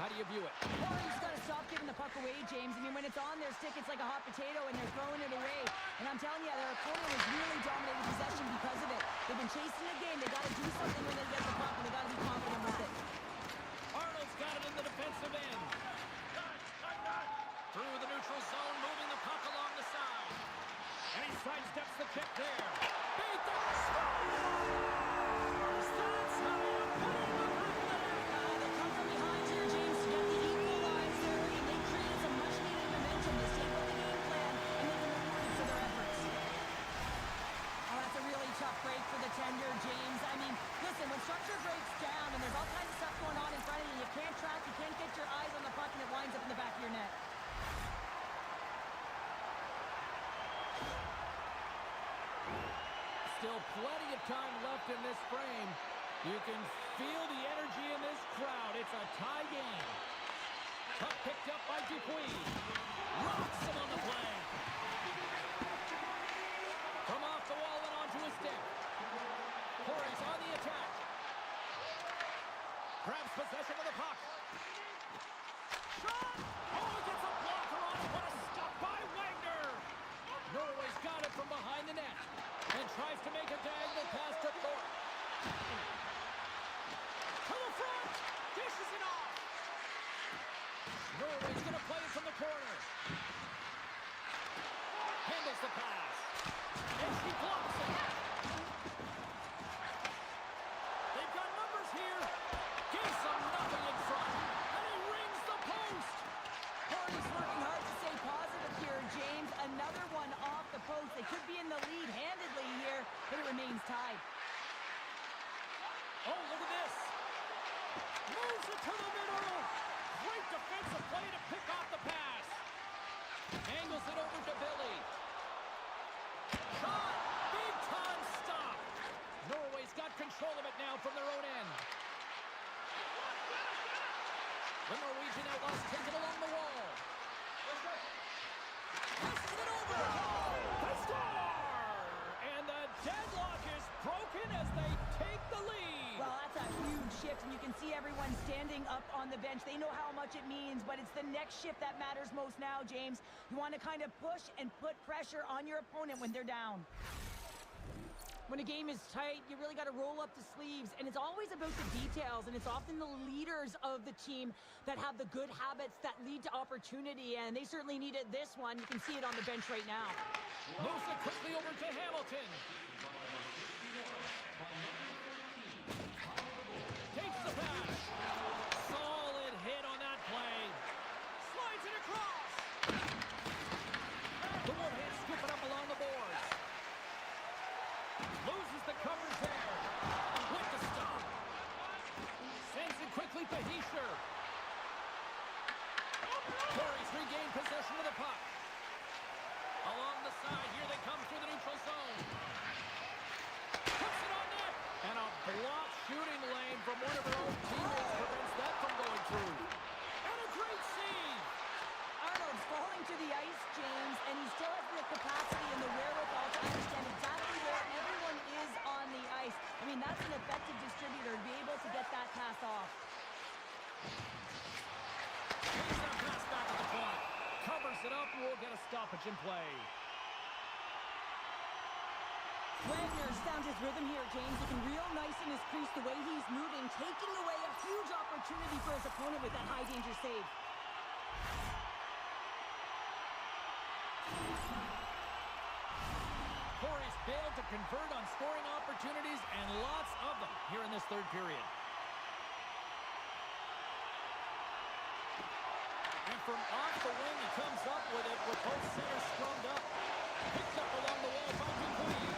how do you view it? Well, he's got to stop giving the puck away, James. I mean, when it's on their stick, it's like a hot potato, and they're throwing it away. And I'm telling you, their opponent was really dominating possession because of it. They've been chasing the game. They got to do something when they get the puck, and they got to be confident with it. Arnold's got it in the defensive end. Through the neutral zone, moving the puck along the side. And he sidesteps the kick there. Beat the scores! That's how you put it in the back of the net. They come from behind here, James, to get the equalizer, and they created some much-needed momentum. They stayed with the game plan, and they've been rewarded for their efforts. Oh, that's a really tough break for the tender, James. I mean, listen, when structure breaks down and there's all kinds of stuff going on in front of you, you can't track, you can't get your eyes on the puck, and it winds up in the back of your net. Still plenty of time left in this frame. You can feel the energy in this crowd. It's a tie game. Puck picked up by Dupuis. Rocks him on the play. From off the wall and onto his stick. Corey's on the attack. Grabs possession of the puck. Shot! Oh, he gets a blocker on it. What a stop by Wagner. Norway's got it from behind the net. And tries to make a diagonal pass to Thorpe. To the front! Dishes it off! Norway's going to play it from the corner. Handles the pass. And she blocks it. They've got numbers here. Gives them nothing in front. And he rings the post. Corey's working hard to stay positive here, James. Another one off the post. They could be in the lead handedly here, but it remains tied. Oh, look at this. Moves it to the middle. Great defensive play to pick off the pass. Angles it over to Billy. Shot. Big time stop. Norway's got control of it now from their own end. The Norwegian Outlaws take it along the wall. Passes it over. They score! And the deadlock is broken as they take the lead. Well, that's a huge shift, and you can see everyone standing up on the bench. They know how much it means, but it's the next shift that matters most now, James. You want to kind of push and put pressure on your opponent when they're down. When a game is tight, you really got to roll up the sleeves, and it's always about the details, and it's often the leaders of the team that have the good habits that lead to opportunity, and they certainly needed this one. You can see it on the bench right now. Moves it quickly over to Hamilton. Takes the pass. Solid hit on that play. Slides it across. The one-hand scoop it up along the boards. Loses the coverage there. With the stop. Sends it quickly to Heischer. Corey's regained possession of the puck. Along the side, here they come through the neutral zone. Puts it on net. And a blocked shooting lane from one of her own teammates prevents that from going through. And a great save. Arnold's falling to the ice, James, and he still has the capacity and the wherewithal to understand exactly where everyone is on the ice. I mean, that's an effective distributor to be able to get that pass off. Takes that pass back at the point. Covers it up, and we'll get a stoppage in play. Wagner's found his rhythm here, James. Looking real nice in his crease, the way he's moving, taking away a huge opportunity for his opponent with that high-danger save. Corey's failed to convert on scoring opportunities, and lots of them here in this third period. And from off the wing, he comes up with it with both centers scrummed up. Picked up along the wall by Dupuis.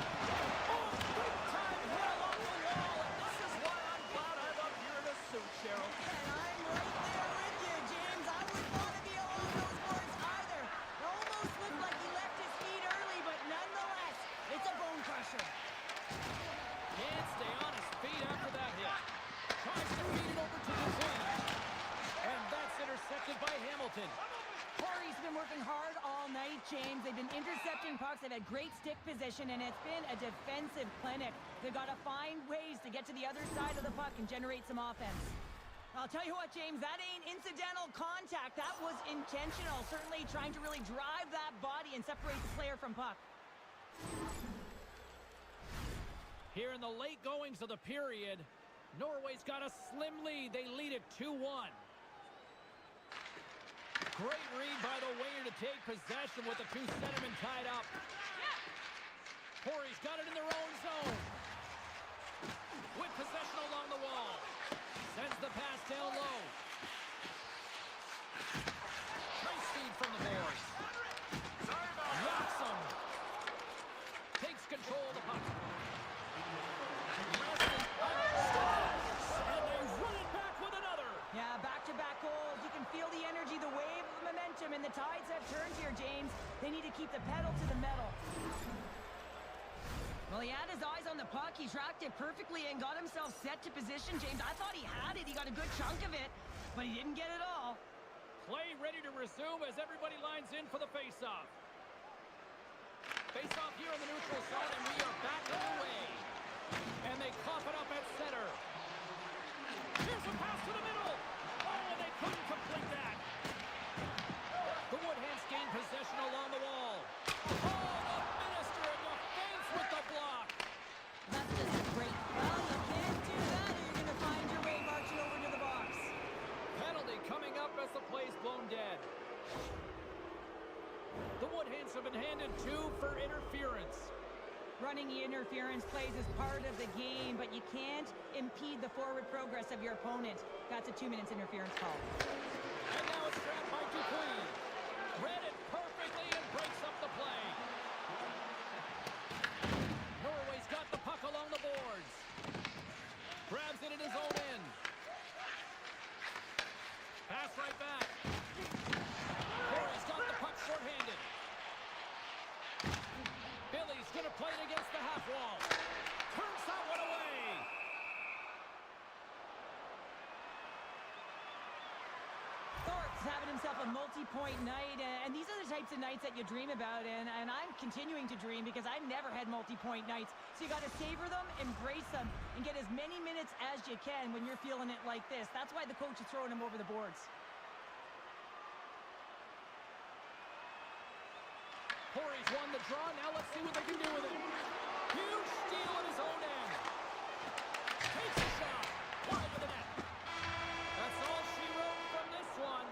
Oh, big time hit along the wall, and this is why I'm glad I'm up here in a suit, Cheryl. And I'm right there with you, James. I wouldn't want to be along those boards either. It almost looked like he left his feet early, but nonetheless, it's a bone crusher. Can't stay on his feet after that hit. Tries to feed it over to Dupuis. And that's intercepted by Hamilton. Corey's been working hard all night, James. They've been intercepting pucks. They've had great stick position, and it's been a defensive clinic. They've got to find ways to get to the other side of the puck and generate some offense. I'll tell you what, James, that ain't incidental contact. That was intentional, certainly trying to really drive that body and separate the player from puck. Here in the late goings of the period, Norway's got a slim lead. They lead it 2-1. Great read by the winger to take possession with the two centermen tied up. Corey's got it in their own zone. With possession along the wall. Sends the pass down low. Nice feed from the boards. Knocks him. Takes control of the puck. And they run it back with another. Yeah, back-to-back goals. You can feel the energy, the wave of momentum, and the tides have turned here, James. They need to keep the pedal to the metal. Well, he had his eyes on the puck. He tracked it perfectly and got himself set to position, James. I thought he had it. He got a good chunk of it, but he didn't get it all. Play ready to resume as everybody lines in for the face-off. Face-off here on the neutral side, and we are back underway. And they cough it up at center. Here's a pass to the middle. Oh, and they couldn't complete that. The Woodhands gain possession along the wall. Oh, the Minister of Defense with the block. That's just a great foul. You can't do that, or you're going to find your way marching over to the box. Penalty coming up as the play's blown dead. The Woodhands have been handed 2 for interference. Running the interference plays is part of the game, but you can't impede the forward progress of your opponent. That's a 2 minutes interference call. And now it's grabbed by Dupuis. Read it perfectly and breaks up the play. Norway's got the puck along the boards. Grabs it in his own end. Pass right back. Corey's got the puck shorthanded. Billy's going to play it against the half wall. Turns that one away. Thorpe's having himself a multi-point night, and these are the types of nights that you dream about, and I'm continuing to dream because I've never had multi-point nights. So you got to savor them, embrace them, and get as many minutes as you can when you're feeling it like this. That's why the coach is throwing him over the boards. Corey's won the draw. Now let's see what they can do with it. Huge steal at his own end. Takes a shot. Wide of the net. That's all she wrote from this one.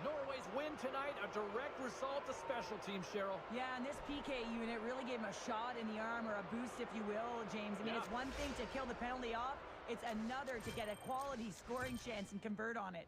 Norway's win tonight, a direct result of special teams, Cheryl. Yeah, and this PK unit really gave him a shot in the arm, or a boost, if you will, James. I mean, It's one thing to kill the penalty off. It's another to get a quality scoring chance and convert on it.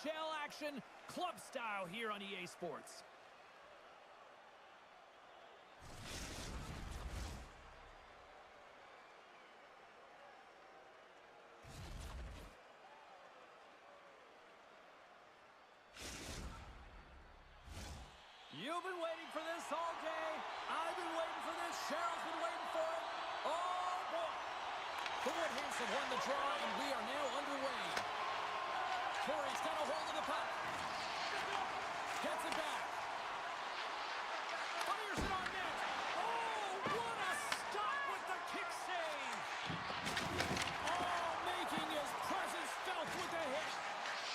NHL action, club style here on EA Sports. You've been waiting for this all day. I've been waiting for this. Cheryl's been waiting for it. Oh, boy. The Woodhands have won the draw, and we are now underway. Corey's got a hold of the puck. Gets it back. Fires it on net. Oh, what a stop with the kick save. Oh, making his presence felt with a hit.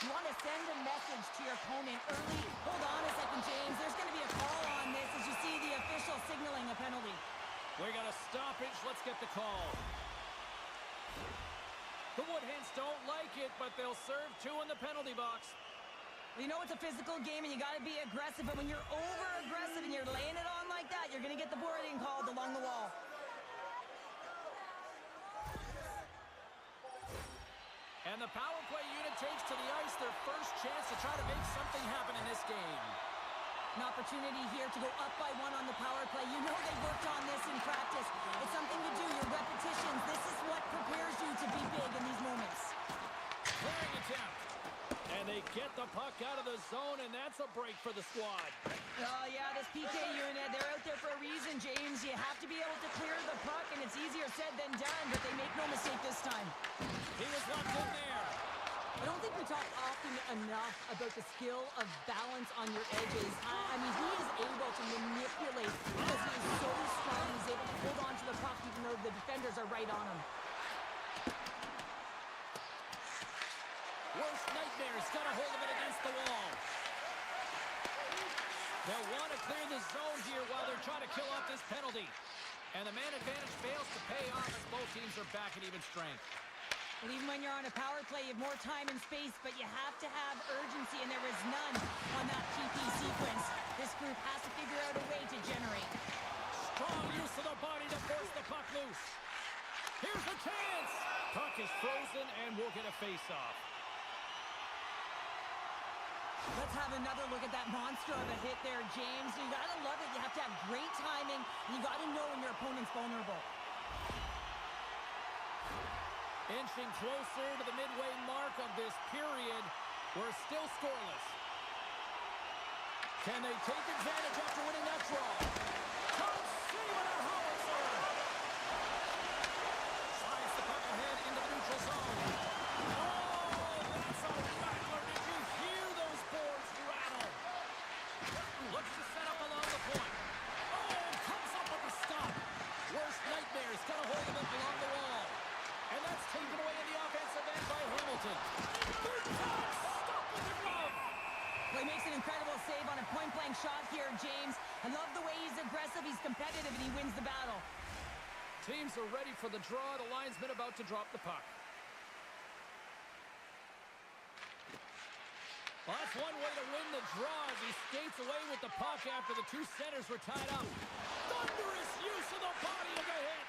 You want to send a message to your opponent early. Hold on a second, James. There's going to be a call on this as you see the official signaling a penalty. We got a stoppage. Let's get the call. The Woodhands don't like it, but they'll serve 2 in the penalty box. Well, you know it's a physical game and you got to be aggressive, but when you're over-aggressive and you're laying it on like that, you're going to get the boarding called along the wall. And the power play unit takes to the ice their first chance to try to make something happen in this game. An opportunity here to go up by 1 on the power play. You know they worked on this in practice. It's something to do, your repetitions. This is what prepares you to be big in these moments. Clearing attempt. And they get the puck out of the zone, and that's a break for the squad. Oh, yeah, this PK unit, they're out there for a reason, James. You have to be able to clear the puck, and it's easier said than done, but they make no mistake this time. He was locked in there. I don't think we talk often enough about the skill of balance on your edges. I mean, he is able to manipulate because he is so strong. He's able to hold on to the puck even though the defenders are right on him. Worst nightmare's got a hold of it against the wall. They'll want to clear the zone here while they're trying to kill off this penalty. And the man advantage fails to pay off as both teams are back at even strength. And even when you're on a power play, you have more time and space, but you have to have urgency, and there is none on that PP sequence. This group has to figure out a way to generate. Strong use of the body to force the puck loose. Here's the chance. Puck is frozen, and we'll get a face-off. Let's have another look at that monster of a hit there, James. You gotta love it. You have to have great timing, and you gotta know when your opponent's vulnerable. Inching closer to the midway mark of this period. We're still scoreless. Can they take advantage after winning that draw? Tom Seaman a howitzer. Slides the puck ahead into the neutral zone. Oh, that's a rattler. Did you hear those boards rattle? Looks to set up along the point. Oh, comes up with a stop. Worst nightmares. Got a hold of it along the wall. And that's taken away in the offensive end by Hamilton. Stop with the glove. Well, he makes an incredible save on a point-blank shot here, James. I love the way he's aggressive, he's competitive, and he wins the battle. Teams are ready for the draw. The linesman about to drop the puck. Well, that's one way to win the draw as he skates away with the puck after the 2 centers were tied up. Thunderous use of the body of the hit.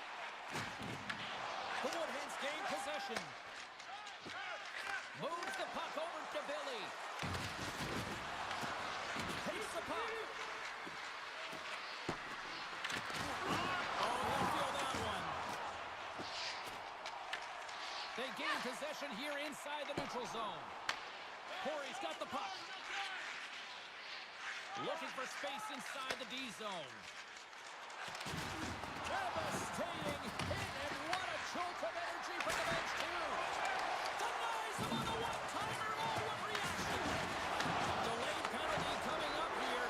The Woodhands gain possession. Moves the puck over to Billy. Takes the puck. Oh, he'll feel that one. They gain possession here inside the neutral zone. Corey's got the puck. Looking for space inside the D zone. Devastating hit, and what a jolt of energy from the bench, too. Denies him on a one-timer. Oh, what reaction. Delayed penalty coming up here.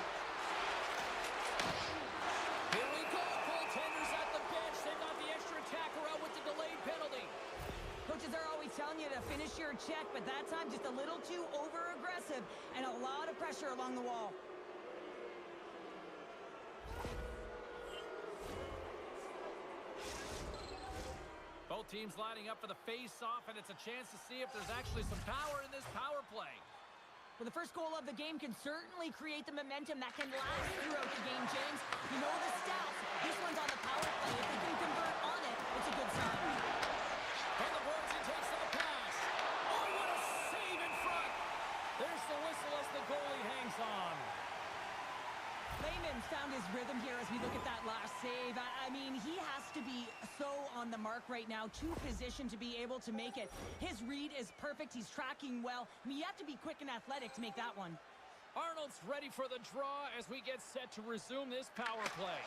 Here we go. Goaltenders at the bench. They've got the extra attacker out with the delayed penalty. Coaches are always telling you to finish your check, but that time just a little too over-aggressive and a lot of pressure along the wall. Both teams lining up for the face-off, and it's a chance to see if there's actually some power in this power play. Well, the first goal of the game can certainly create the momentum that can last throughout the game, James. You know the stats. This one's on the power play. If they can convert on it, it's a good sign. From the boards, he takes to the pass. Oh, what a save in front. There's the found his rhythm here as we look at that last save. I mean, he has to be so on the mark right now, too positioned to be able to make it. His read is perfect. He's tracking well. I mean, you have to be quick and athletic to make that one. Arnold's ready for the draw as we get set to resume this power play.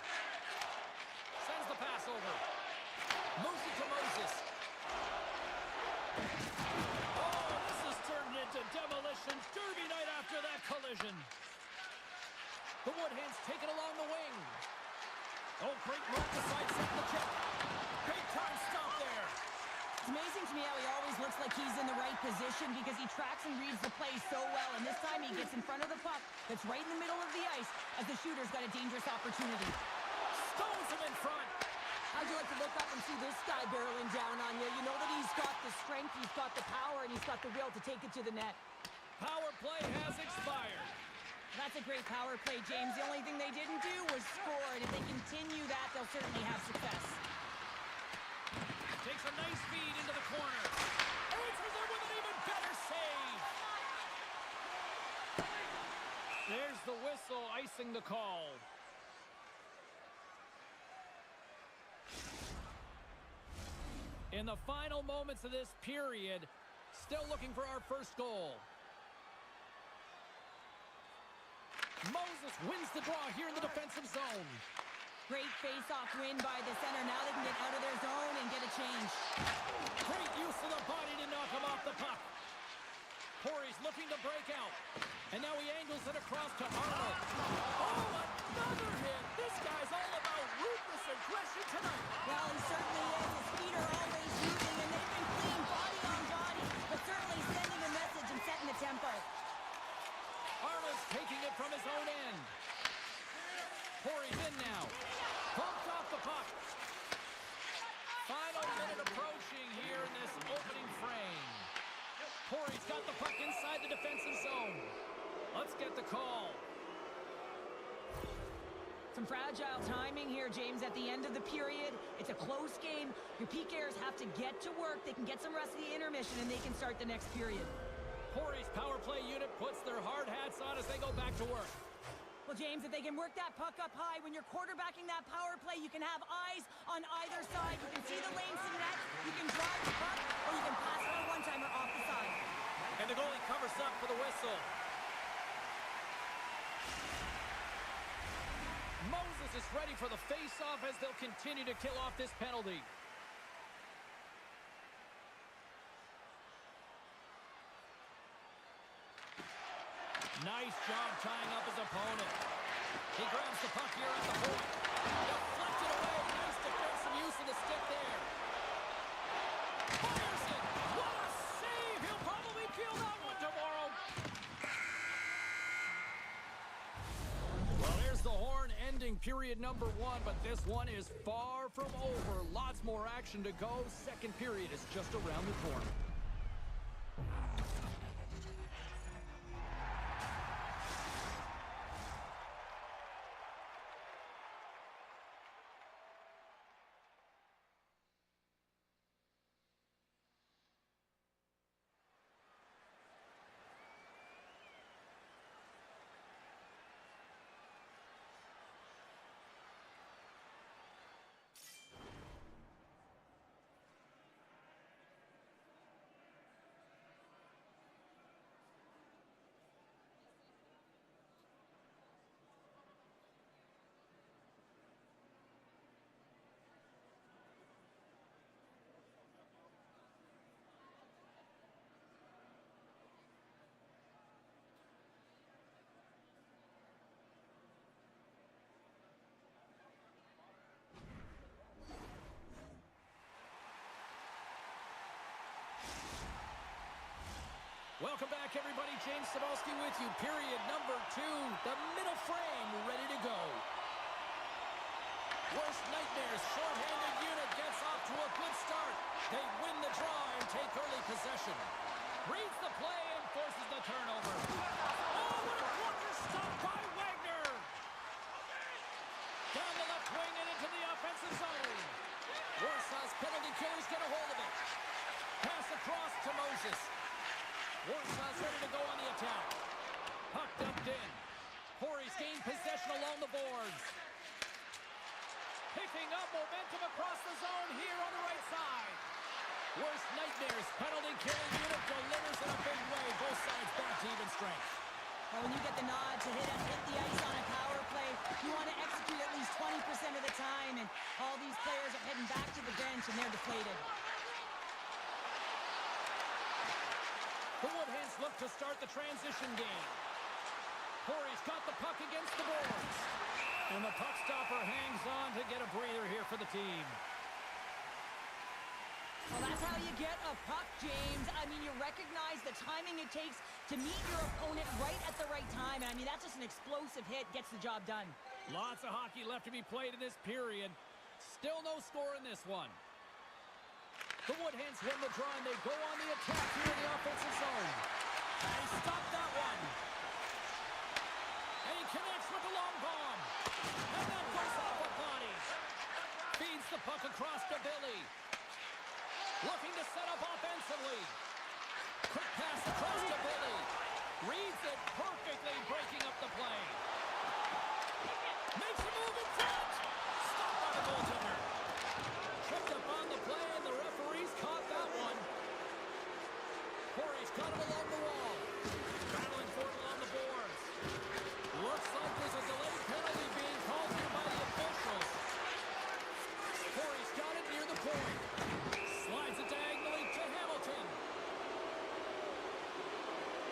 Sends the pass over. Moves it to Moses. Oh, this has turned into demolition derby night after that collision. The Woodhands take it along the wing. Oh, great move to sidestep the check. Big time stop there. It's amazing to me how he always looks like he's in the right position because he tracks and reads the play so well. And this time he gets in front of the puck that's right in the middle of the ice as the shooter's got a dangerous opportunity. Stones him in front. How'd you like to look up and see this guy barreling down on you? You know that he's got the strength, he's got the power, and he's got the will to take it to the net. Power play has expired. That's a great power play, James. The only thing they didn't do was score, and if they continue that, they'll certainly have success. Takes a nice feed into the corner. Answers it with an even better save. There's the whistle, icing the call. In the final moments of this period, still looking for our first goal. Moses wins the draw here in the defensive zone. Great face-off win by the center. Now they can get out of their zone and get a change. Great use of the body to knock him off the puck. Corey's looking to break out. And now he angles it across to Arnold. Oh, another hit. This guy's all about ruthless aggression tonight. Well, he certainly is. His feet are always moving, and they've been clean body on body, but certainly sending a message and setting the tempo. Arnold's taking it from his own end. Corey's in now. Bumped off the puck. Final minute approaching here in this opening frame. Corey's got the puck inside the defensive zone. Let's get the call. Some fragile timing here, James, at the end of the period. It's a close game. Your PKers have to get to work. They can get some rest of the intermission, and they can start the next period. Corey's power play unit puts their hard hats on as they go back to work. Well, James, if they can work that puck up high, when you're quarterbacking that power play, you can have eyes on either side. You can see the lanes to the net. You can drive the puck, or you can pass for a one-timer off the side. And the goalie covers up for the whistle. Moses is ready for the face-off as they'll continue to kill off this penalty. Nice job tying up his opponent. He grabs the puck here at the point. Deflected away. Nice defensive use of the stick there. Fires it. What a save. He'll probably feel that one tomorrow. Well, here's the horn ending period number 1, but this one is far from over. Lots more action to go. Second period is just around the corner. Welcome back, everybody. James Cebulski with you. Period number 2. The middle frame ready to go. Worst nightmares. Short-handed unit gets off to a good start. They win the draw and take early possession. Reads the play and forces the turnover. Oh, what a blocker stop by Wagner. Down the left wing and into the offensive zone. Warsaw's penalty killers get a hold of it. Pass across to Moses. Warsaw's ready to go on the attack. Puck dumped in. Corey's gained possession along the boards. Picking up momentum across the zone here on the right side. Worst nightmares, penalty killing unit delivers in a big way. Both sides back to even strength. Well, when you get the nod to hit the ice on a power play, you want to execute at least 20% of the time, and all these players are heading back to the bench, and they're deflated. The Woodhens look to start the transition game. Corey's got the puck against the boards. And the puck stopper hangs on to get a breather here for the team. Well, that's how you get a puck, James. I mean, you recognize the timing it takes to meet your opponent right at the right time. And I mean, that's just an explosive hit, gets the job done. Lots of hockey left to be played in this period. Still no score in this one. The Woodhens win the draw, and they go on the attack here in the offensive zone. And he stopped that one. And he connects with the long bomb. And that goes off a body. Feeds the puck across to Billy. Looking to set up offensively. Quick pass across to Billy. Reads it perfectly, breaking up the play. Makes a move in front. Stopped by the goaltender. Tripped up on the play, and the referees caught that one. Corey's got him along the wall. Battling for it along the boards. Looks like there's a delayed penalty being called here by the officials. Corey's got it near the point. Slides it diagonally to Hamilton.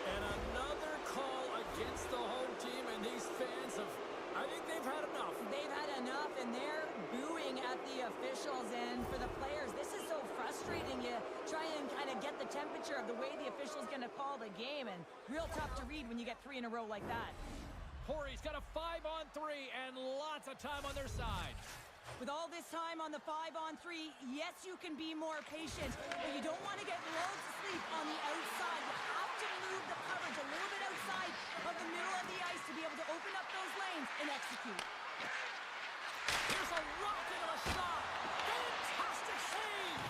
And another call against the home team, and these fans have, I think they've had enough. They've had enough, and they're booing at the officials. And for the players, this is so frustrating. You try and kind of get the temperature of the way the official's going to call the game, and real tough to read when you get 3 in a row like that. Corey's got a 5-on-3 and lots of time on their side. With all this time on the 5-on-3, yes, you can be more patient, but you don't want to get lulled to sleep on the outside. You have to move the coverage a little bit outside of the middle of the ice to be able to open up those lanes and execute. Here's a rocket of a shot. Fantastic save.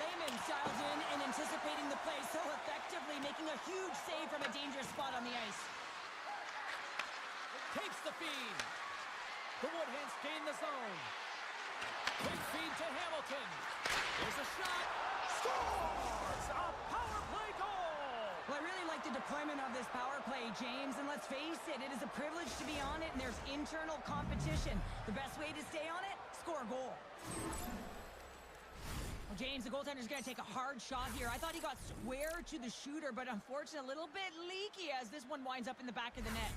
Lehman dialed in and anticipating the play so effectively, making a huge save from a dangerous spot on the ice. Takes the feed. The Woodhens gain the zone. Quick feed to Hamilton. There's a shot. Scores! A power play goal! Well, I really like the deployment of this power play, James, and let's face it, it is a privilege to be on it, and there's internal competition. The best way to stay on it, score a goal. Well, James, the goaltender's going to take a hard shot here. I thought he got square to the shooter, but unfortunately a little bit leaky as this one winds up in the back of the net.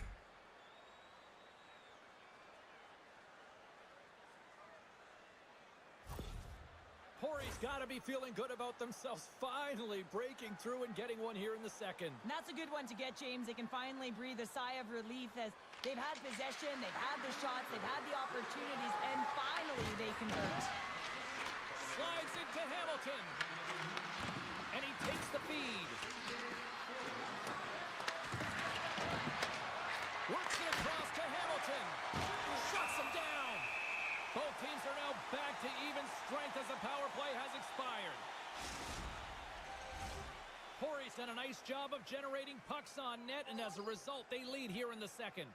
Corey's got to be feeling good about themselves, finally breaking through and getting one here in the second. And that's a good one to get, James. They can finally breathe a sigh of relief as they've had possession, they've had the shots, they've had the opportunities, and finally they convert. Slides into Hamilton. And he takes the feed. Works it across to Hamilton. Shuts him down. Both teams are now back to even strength as the power play has expired. Corey's done a nice job of generating pucks on net, and as a result, they lead here in the second.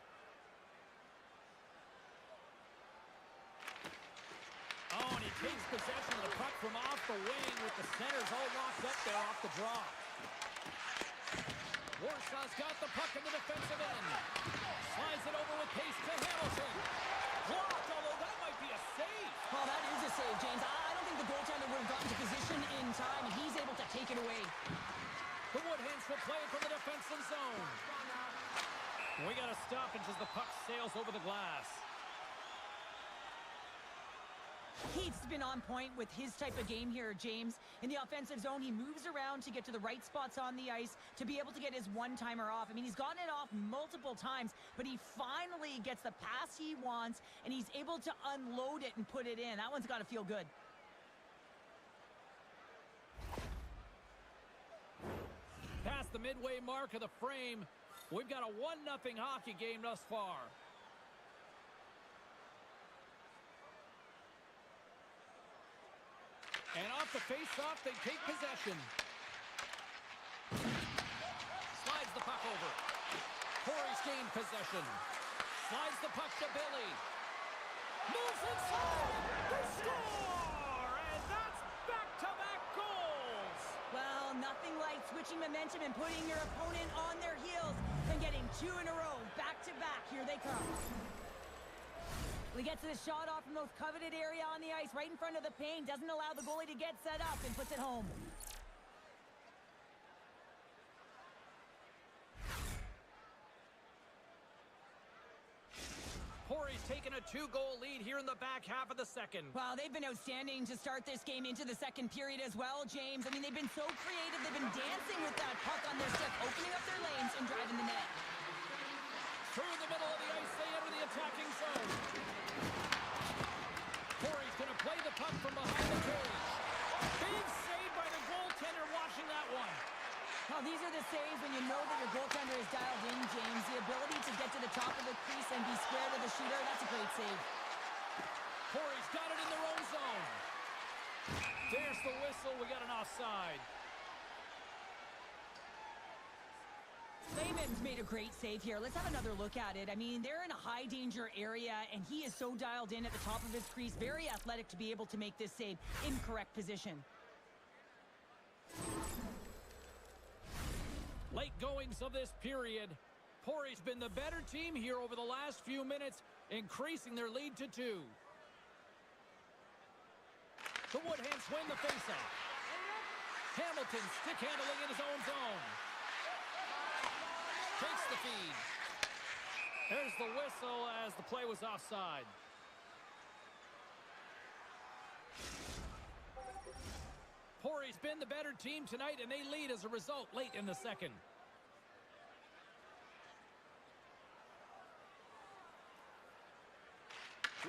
Oh, and he takes possession of the puck from off the wing with the centers all locked up there off the draw. Warsaw's got the puck in the defensive end. Slides it over with pace to Hamilton. Blocked, although that might be a save. Well, that is a save, James. I don't think the goaltender would have gotten to position in time. He's able to take it away. The Woodhens will play it from the defensive zone. We got a stoppage as the puck sails over the glass. Heath's been on point with his type of game here, James. In the offensive zone, he moves around to get to the right spots on the ice to be able to get his one-timer off. I mean, he's gotten it off multiple times, but he finally gets the pass he wants, and he's able to unload it and put it in. That one's got to feel good. Past the midway mark of the frame, we've got a 1-0 hockey game thus far. And off the face-off, they take possession. Slides the puck over. Corey's gained possession. Slides the puck to Billy. Moves inside. They score! And that's back-to-back goals. Well, nothing like switching momentum and putting your opponent on their heels than getting 2 in a row, back-to-back. Here they come. We get to the shot off the most coveted area on the ice, right in front of the paint. Doesn't allow the goalie to get set up and puts it home. Corey's taken a 2-goal lead here in the back half of the second. Wow, they've been outstanding to start this game into the second period as well, James. I mean, they've been so creative. They've been dancing with that puck on their stick, opening up their lanes and driving the net. Through the middle of the ice, they enter the attacking zone. Corey's going to play the puck from behind the cage. Big save by the goaltender watching that one. Well, these are the saves when you know that your goaltender is dialed in, James. The ability to get to the top of the crease and be square to the shooter, that's a great save. Corey's got it in their own zone. There's the whistle. We got an offside. Lehman's made a great save here. Let's have another look at it. I mean, they're in a high-danger area, and he is so dialed in at the top of his crease. Very athletic to be able to make this save in correct position. Late goings of this period. Corey's been the better team here over the last few minutes, increasing their lead to 2. The Woodhands win the faceoff. Hamilton stick handling in his own zone. Takes the feed. There's the whistle as the play was offside. Corey's been the better team tonight, and they lead as a result late in the second.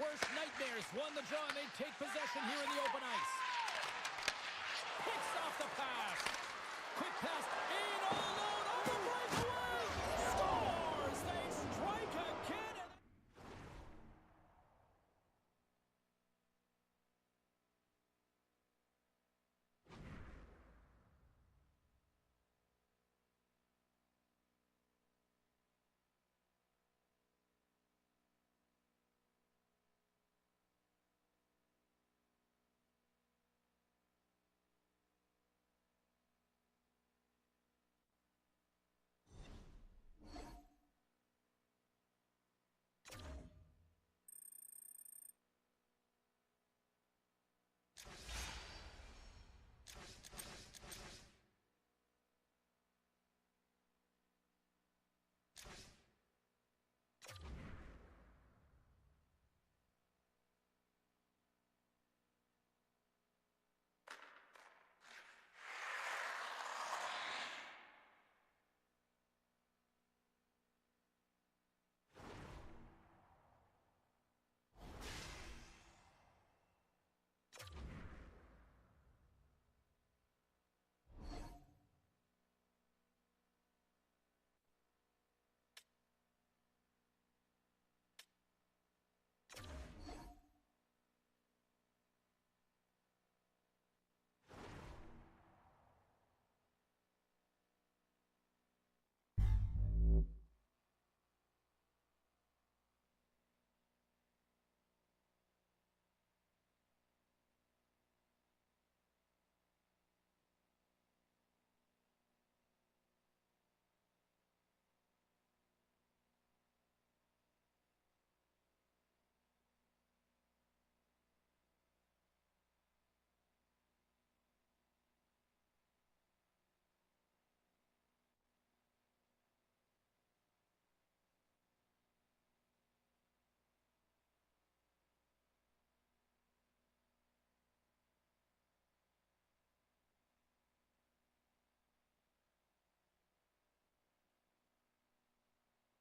Worst nightmares won the draw, and they take possession here in the open ice. Picks off the pass. Quick pass